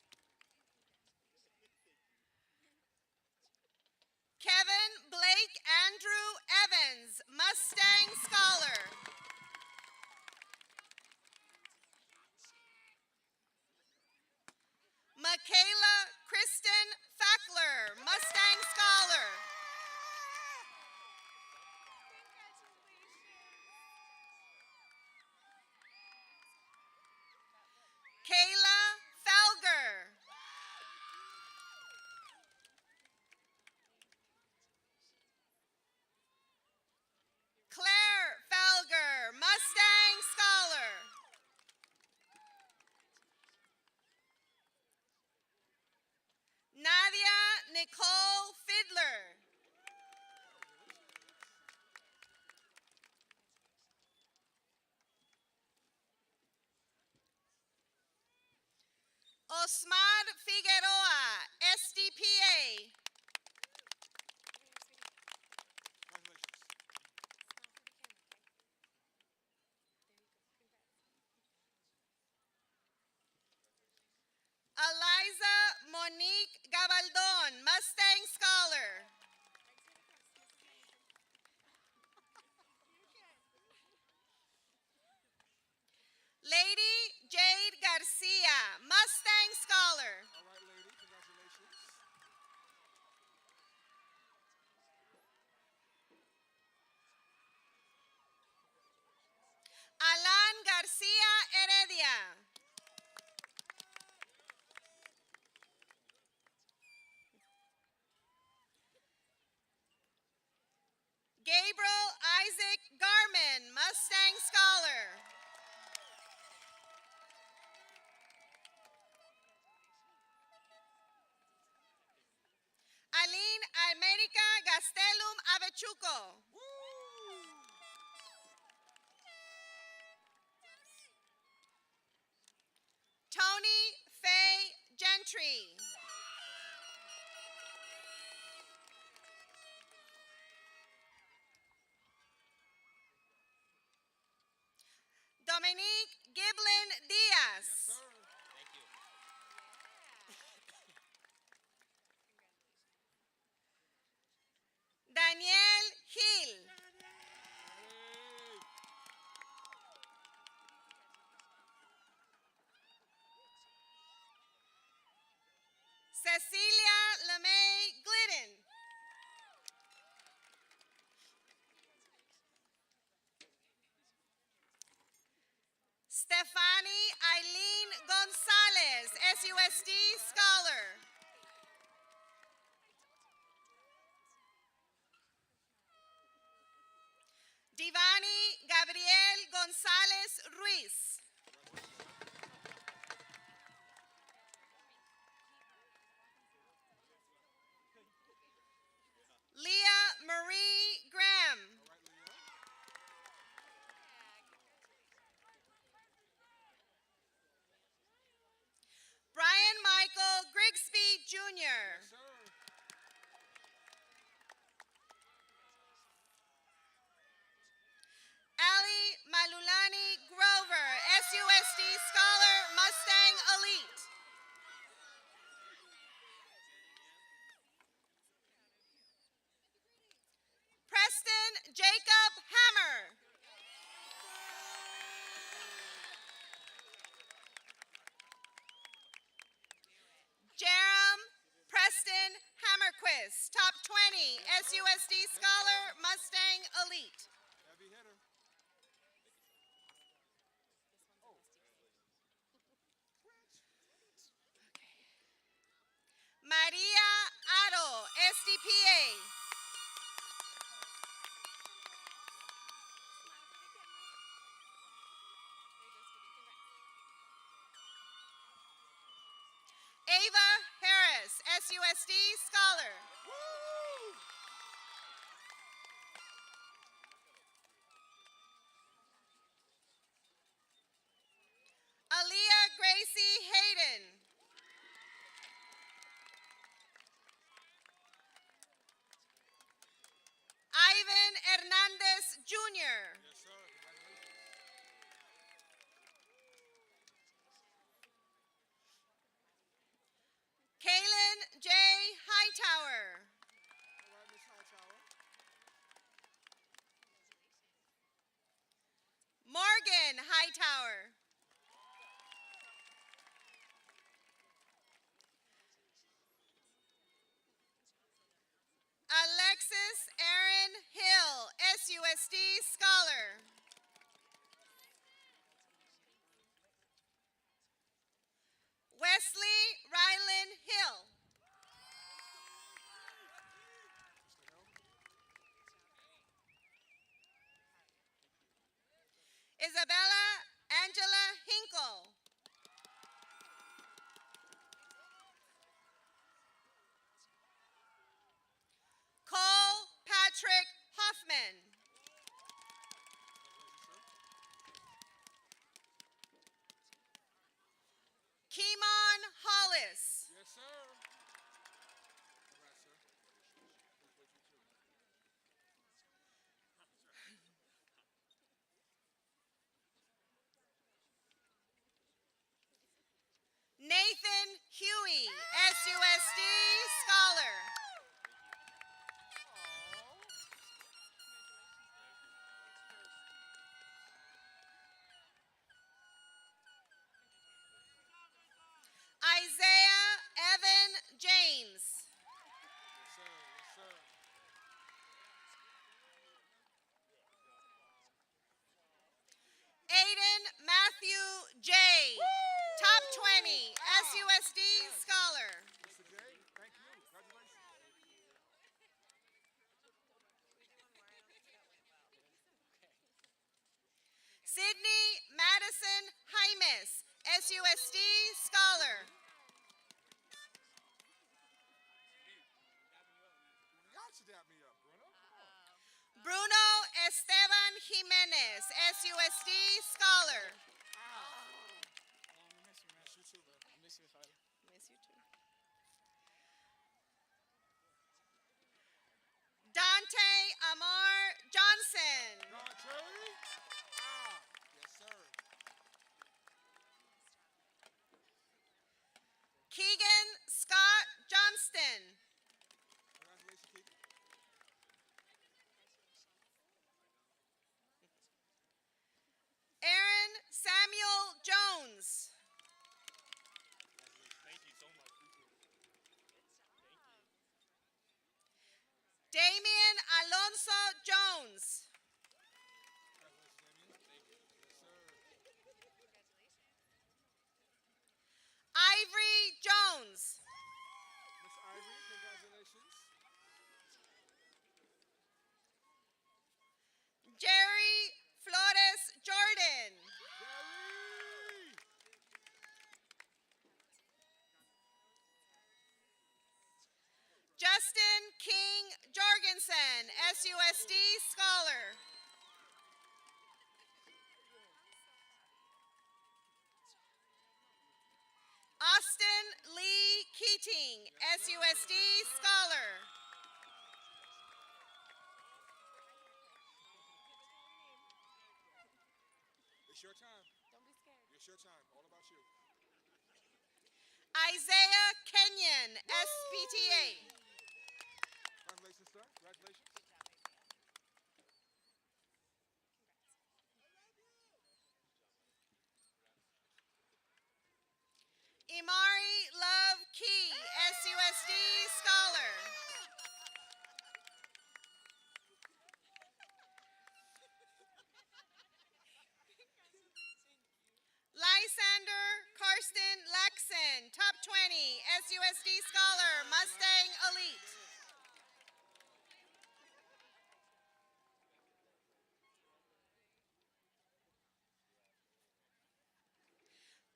Kevin Blake Andrew Evans, Mustang Scholar. Michaela Kristen Fackler, Mustang Scholar. Kayla Felger. Claire Felger, Mustang Scholar. Nadia Nicole Fiddler. Osmar Figueroa, SDPA. Eliza Monique Gabaldon, Mustang Scholar. Lady Jade Garcia, Mustang Scholar. All right, lady, congratulations. Alan Garcia Heredia. Gabriel Isaac Garman, Mustang Scholar. Aline America Gastelum Avechuco. Tony Faye Gentry. Stefani Eileen Gonzalez, SUSD Scholar. Divani Gabriel Gonzalez Ruiz. Leah Marie Graham. Brian Michael Grigsby Jr. Ali Malulani Grover, SUSD Scholar, Mustang Elite. Preston Jacob Hammer. Jerem Preston Hammerquist, top 20, SUSD Scholar, Mustang Elite. Heavy hitter. Maria Aro, SDPA. Ava Harris, SUSD Scholar. Aaliyah Gracie Hayden. Ivan Hernandez Jr. Yes, sir. Congratulations. Kaylin J. Hightower. All right, Miss Hightower. Morgan Hightower. Alexis Aaron Hill, SUSD Scholar. Wesley Rylan Hill. Isabella Angela Hinkle. Cole Patrick Hoffman. Kimon Hollis. Yes, sir. All right, sir. Nathan Huey, SUSD Scholar. Isaiah Evan James. Yes, sir. Yes, sir. Aiden Matthew J. Top 20, SUSD Scholar. Mr. J, thank you. Congratulations. Sydney Madison Jaimes, SUSD Scholar. Y'all should dap me up, Bruno. Come on. Bruno Esteban Jimenez, SUSD Scholar. Miss you too, man. I miss you, Tyler. Miss you too. Dante Amar Johnson. Dante. Yes, sir. Keegan Scott Johnston. Congratulations, Keegan. Aaron Samuel Jones. Thank you so much. Damian Alonso Jones. Congratulations, Damien. Thank you. Yes, sir. Salutatorian, SUSD Scholar. Austin Lee Keating, SUSD Scholar. It's your time. Don't be scared. It's your time. All about you. Isaiah Kenyon, SPTA. Congratulations, sir. Congratulations. Imari Love Key, SUSD Scholar. Lysander Karsten Lexon, Top 20, SUSD Scholar, Mustang Elite.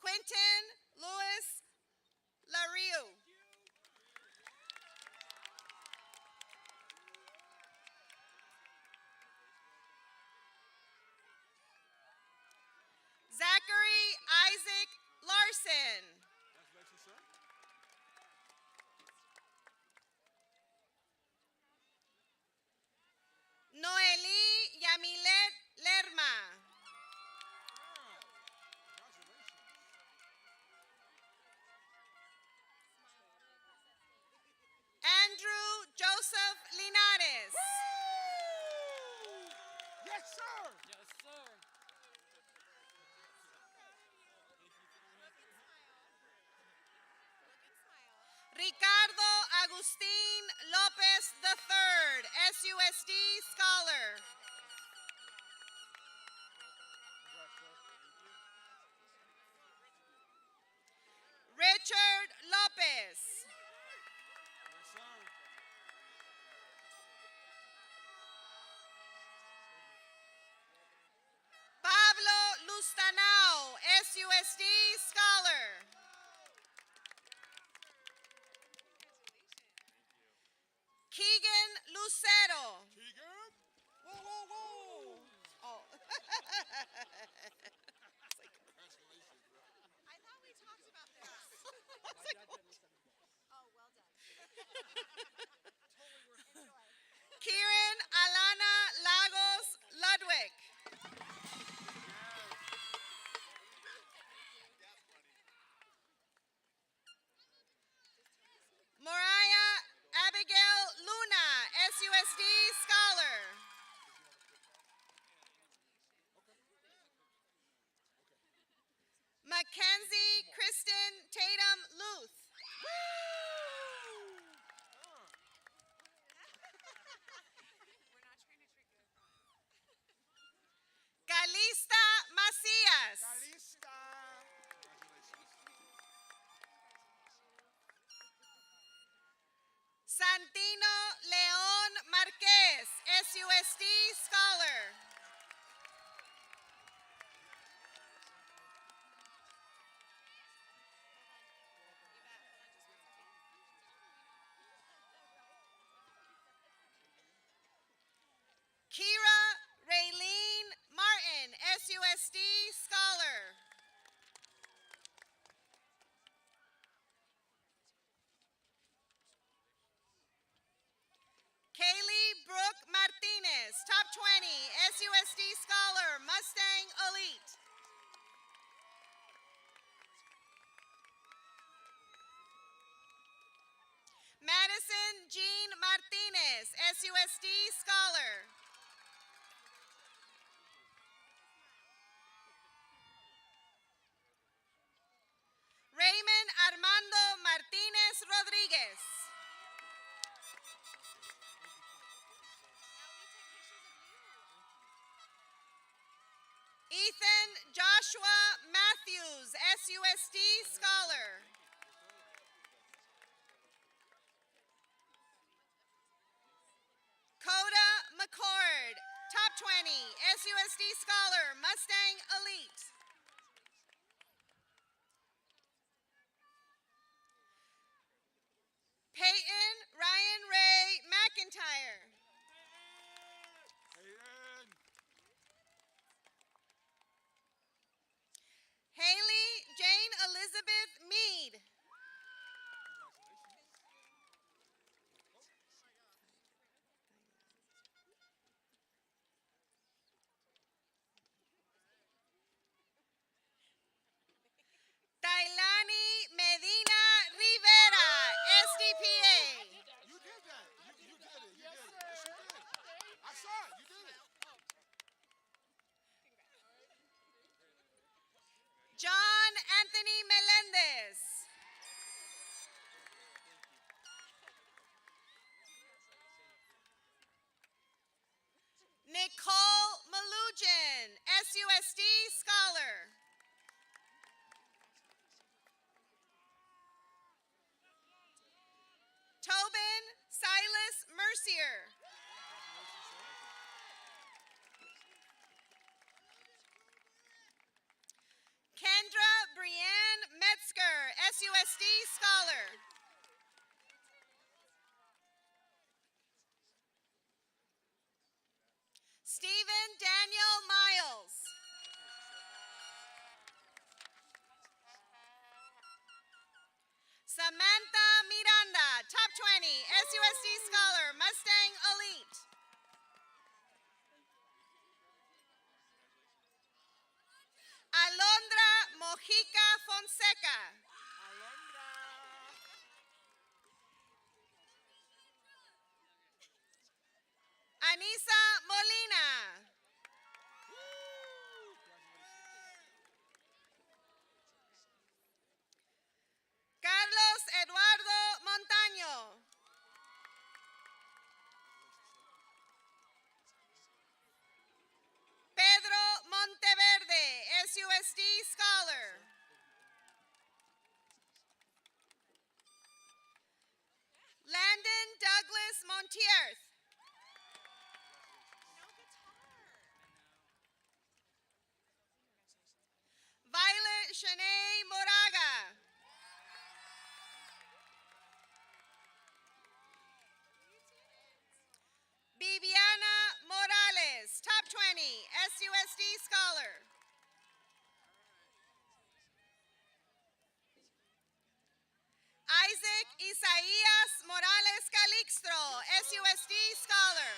Quentin Louis Lariu. Zachary Isaac Larson. Congratulations, sir. Noeli Yamilet Lerma. Andrew Joseph Linares. Yes, sir. Yes, sir. Ricardo Agustin Lopez III, SUSD Scholar. Richard Lopez. Yes, sir. Pablo Lustanao, SUSD Scholar. Keegan Lucero. Keegan. Whoa, whoa, whoa. Oh. Congratulations, bro. I thought we talked about this. Oh, well done. Kieran Alana Lagos Ludwig. Moriah Abigail Luna, SUSD Scholar. Mackenzie Kristen Tatum Luth. Calista Macias. Calista. Congratulations. Santino Leon Marquez, SUSD Scholar. Kira Raylene Martin, SUSD Scholar. Kaylee Brooke Martinez, Top 20, SUSD Scholar, Mustang Elite. Madison Jean Martinez, SUSD Scholar. Raymond Armando Martinez Rodriguez. Ethan Joshua Matthews, SUSD Scholar. Coda McCord, Top 20, SUSD Scholar, Mustang Elite. Peyton Ryan Ray McIntyre. Stephen Daniel Miles. Samantha Miranda, top 20, SUSD Scholar, Mustang Elite. Alondra Mojica Fonseca. Anisa Molina. Carlos Eduardo Montaño. Pedro Monteverde, SUSD Scholar. Landon Douglas Montierth. Violet Shanae Moraga. Bibiana Morales, top 20, SUSD Scholar. Isaac Isaías Morales Calixtro, SUSD Scholar.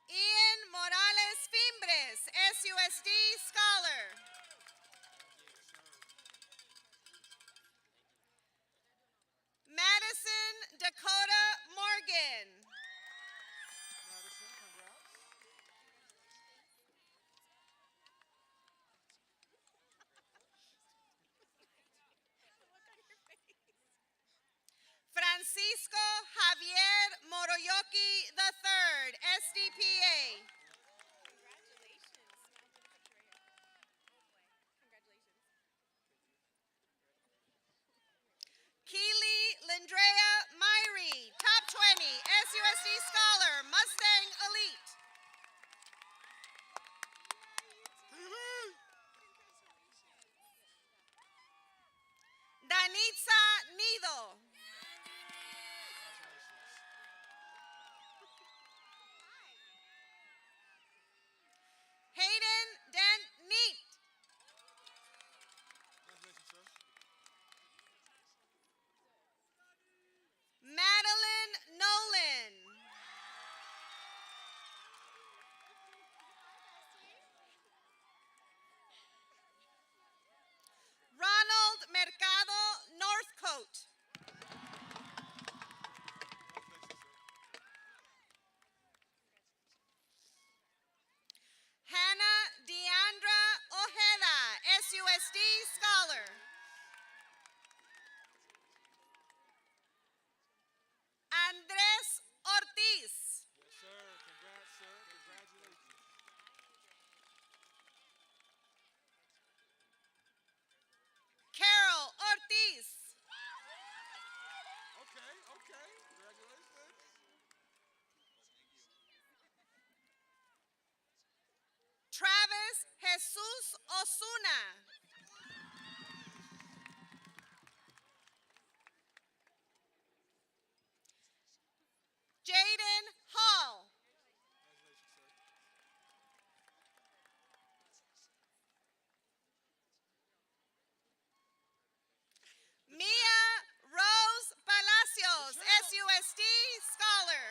Ian Morales Fimbres, SUSD Scholar. Madison Dakota Morgan. Francisco Javier Moroyoki III, SDPA. Keely Lindrea Myrie, top 20, SUSD Scholar, Mustang Elite. Danitza Nido. Hayden Dent Neat. Madeline Nolan. Ronald Mercado Northcote. Hannah Deandra Ojeda, SUSD Scholar. Andres Ortiz. Yes, sir. Congrats, sir. Congratulations. Carol Ortiz. Okay, okay. Congratulations. Travis Jesus Osuna. Jaden Hall. Mia Rose Palacios, SUSD Scholar.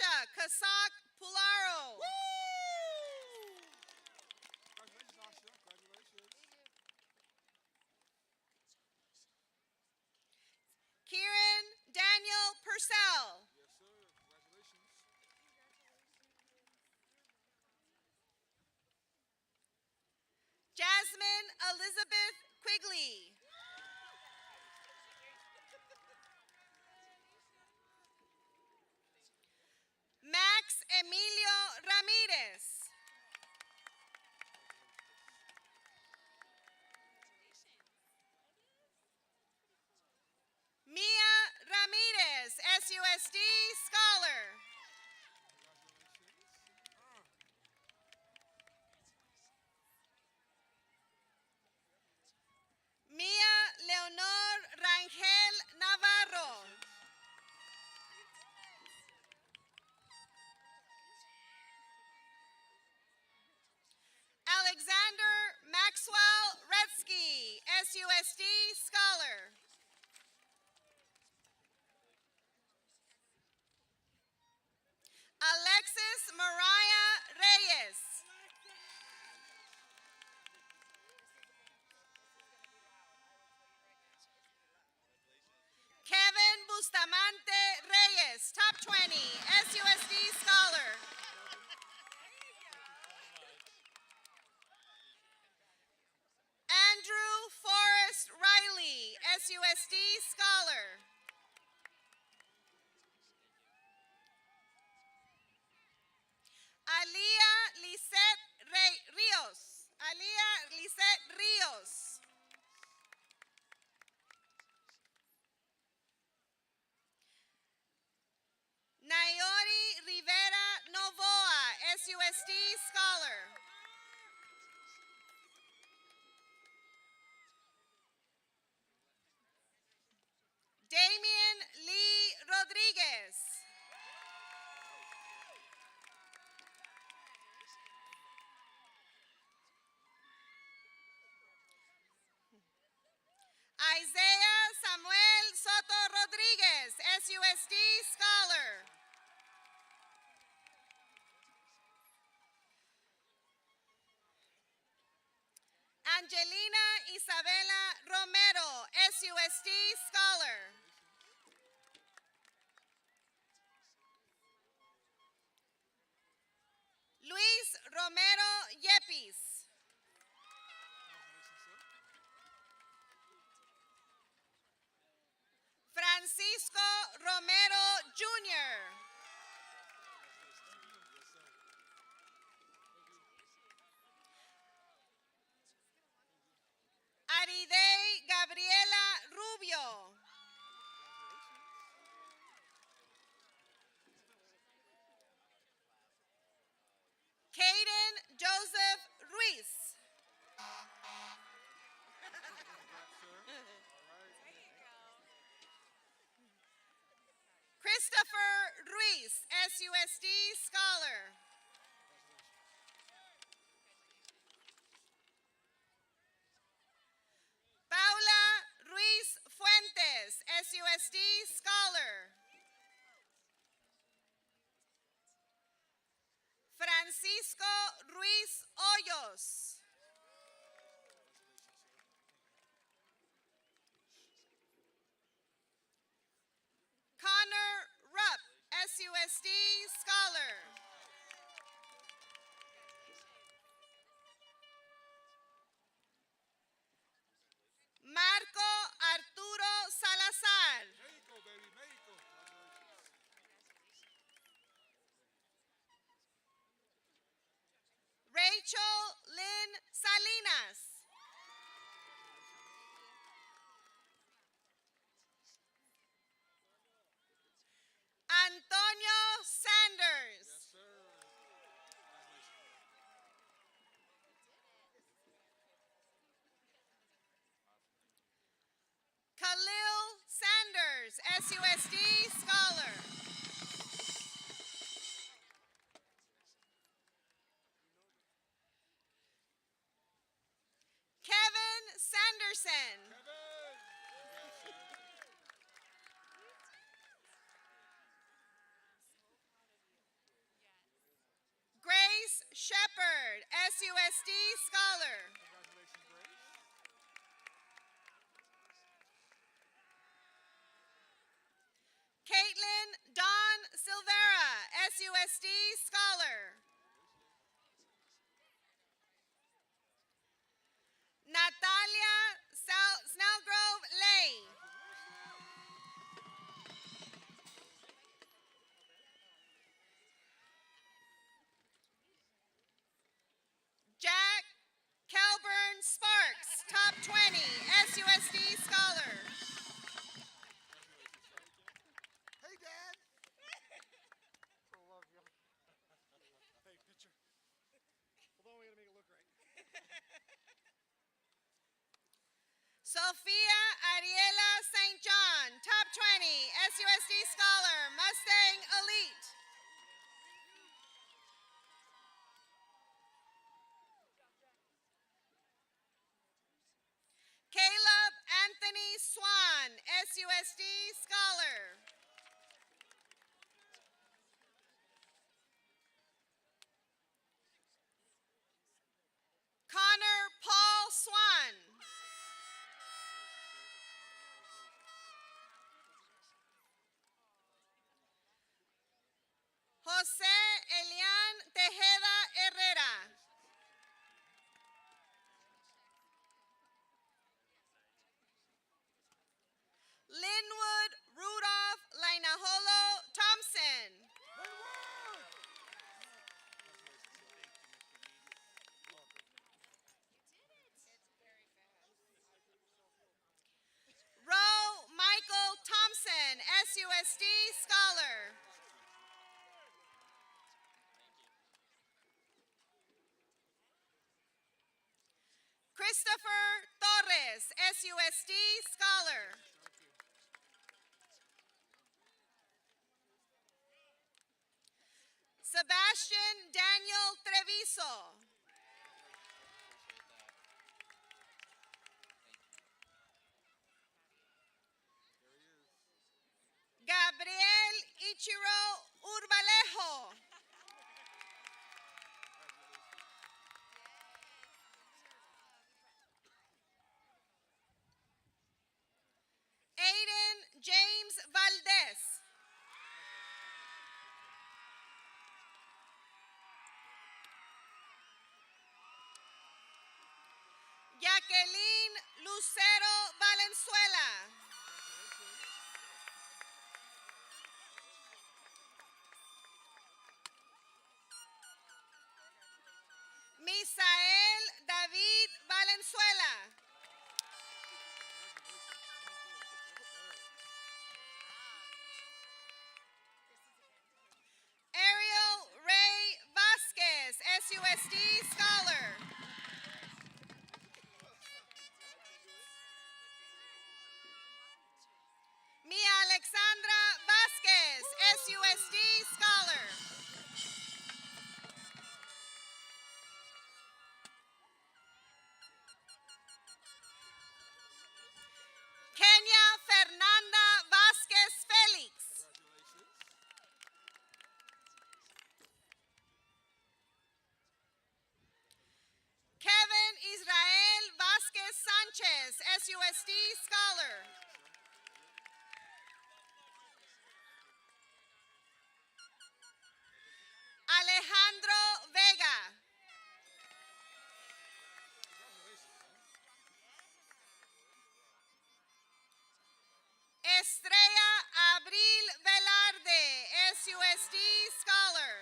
Natasha Kasak Pularo. Congratulations, Asha. Congratulations. Kieran Daniel Purcell. Yes, sir. Congratulations. Jasmine Elizabeth Quigley. Max Emilio Ramirez. Mia Ramirez, SUSD Scholar. Mia Leonor Rangel Navarro. Alexander Maxwell Redsky, SUSD Scholar. Alexis Mariah Reyes. Kevin Bustamante Reyes, top 20, SUSD Scholar. Andrew Forrest Riley, SUSD Scholar. Alia Lisette Rios. Alia Lisette Rios. Nayori Rivera Novoa, SUSD Scholar. Damian Lee Rodriguez. Isaiah Samuel Soto Rodriguez, SUSD Scholar. Angelina Isabela Romero, SUSD Scholar. Luis Romero Yepis. Francisco Romero Jr. Aridey Gabriela Rubio. Caden Joseph Ruiz. Christopher Ruiz, SUSD Scholar. Paula Ruiz Fuentes, SUSD Scholar. Francisco Ruiz Hoyos. Connor Rupp, SUSD Scholar. Marco Arturo Salazar. Mexico, baby, Mexico. Rachel Lynn Salinas. Antonio Sanders. Yes, sir. Khalil Sanders, SUSD Scholar. Kevin Sanderson. Bradford, SUSD Scholar. Caitlin Dawn Silvera, SUSD Scholar. Natalia Snellgrove Lay. Jack Kelburn Sparks, top 20, SUSD Scholar. Hey, Dad. I love you. Hey, picture. Hold on, we gotta make it look right. Sophia Ariela St. John, top 20, SUSD Scholar, Mustang Elite. Caleb Anthony Swan, SUSD Scholar. Connor Paul Swan. Jose Elian Tejeda Herrera. Linwood Rudolph Lainaholo Thompson. Roe Michael Thompson, SUSD Scholar. Christopher Torres, SUSD Scholar. Sebastian Daniel Treviso. Gabriel Ichiro Urbalejo. Aiden James Valdez. Jacqueline Lucero Valenzuela. Misael David Valenzuela. Ariel Ray Vasquez, SUSD Scholar. Mia Alexandra Vasquez, SUSD Scholar. Kenya Fernanda Vasquez Felix. Kevin Israel Vasquez Sanchez, SUSD Scholar. Alejandro Vega. Estrella Abril Velarde, SUSD Scholar.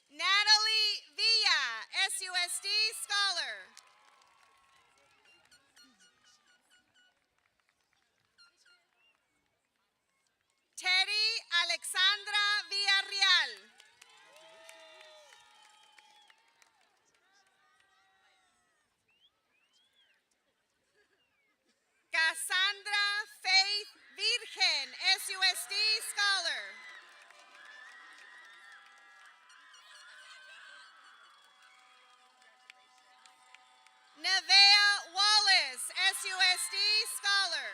Natalie Villa, SUSD Scholar. Teddy Alexandra Villarreal. Cassandra Faith Virgen, SUSD Scholar. Nevea Wallace, SUSD Scholar.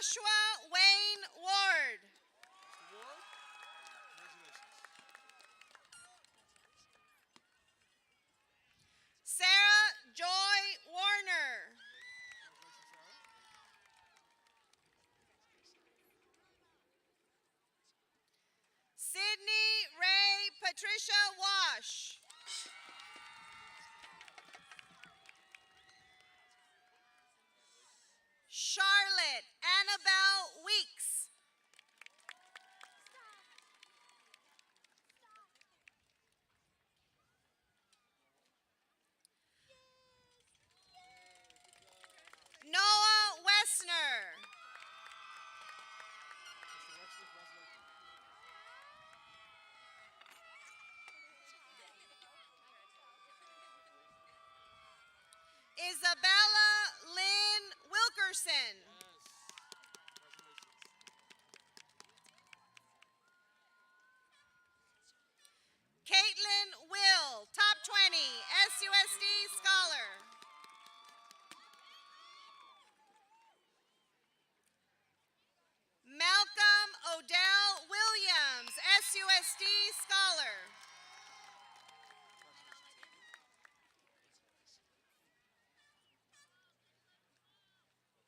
Joshua Wayne Ward. Sarah Joy Warner. Sydney Ray Patricia Wash. Charlotte Annabelle Weeks. Noah Wessner. Isabella Lynn Wilkerson. Caitlin Will, top 20, SUSD Scholar. Malcolm Odell Williams, SUSD Scholar.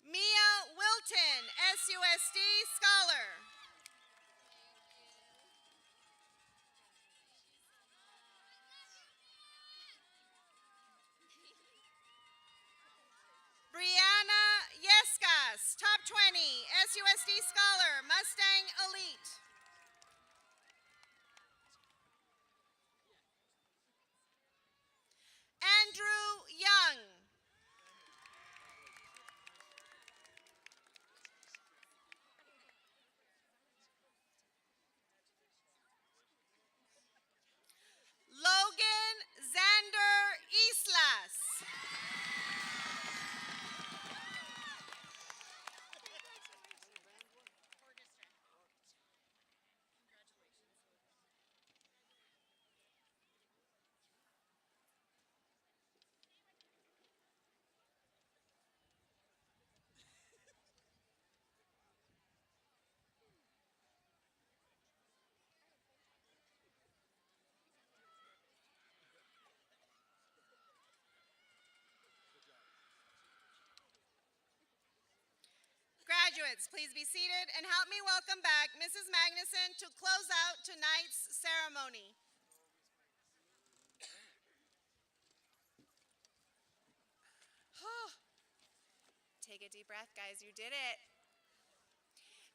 Mia Wilton, SUSD Scholar. Brianna Yescas, top 20, SUSD Scholar, Mustang Elite. Andrew Young. Logan Xander Islas. Graduates, please be seated and help me welcome back Mrs. Magnuson to close out tonight's ceremony. Take a deep breath, guys. You did it.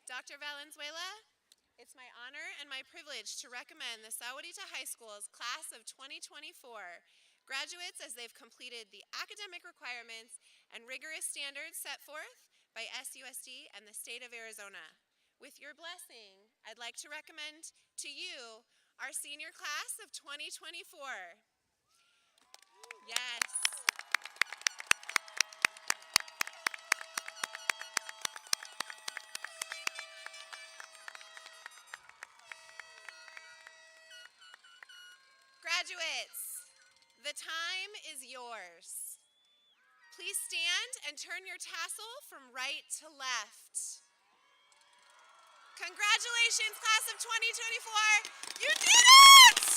Dr. Valenzuela, it's my honor and my privilege to recommend the Sahuarita High School's class of 2024 graduates as they've completed the academic requirements and rigorous standards set forth by SUSD and the state of Arizona. With your blessing, I'd like to recommend to you our senior class of 2024. Yes. Graduates, the time is yours. Please stand and turn your tassel from right to left. Congratulations, class of 2024. You did it!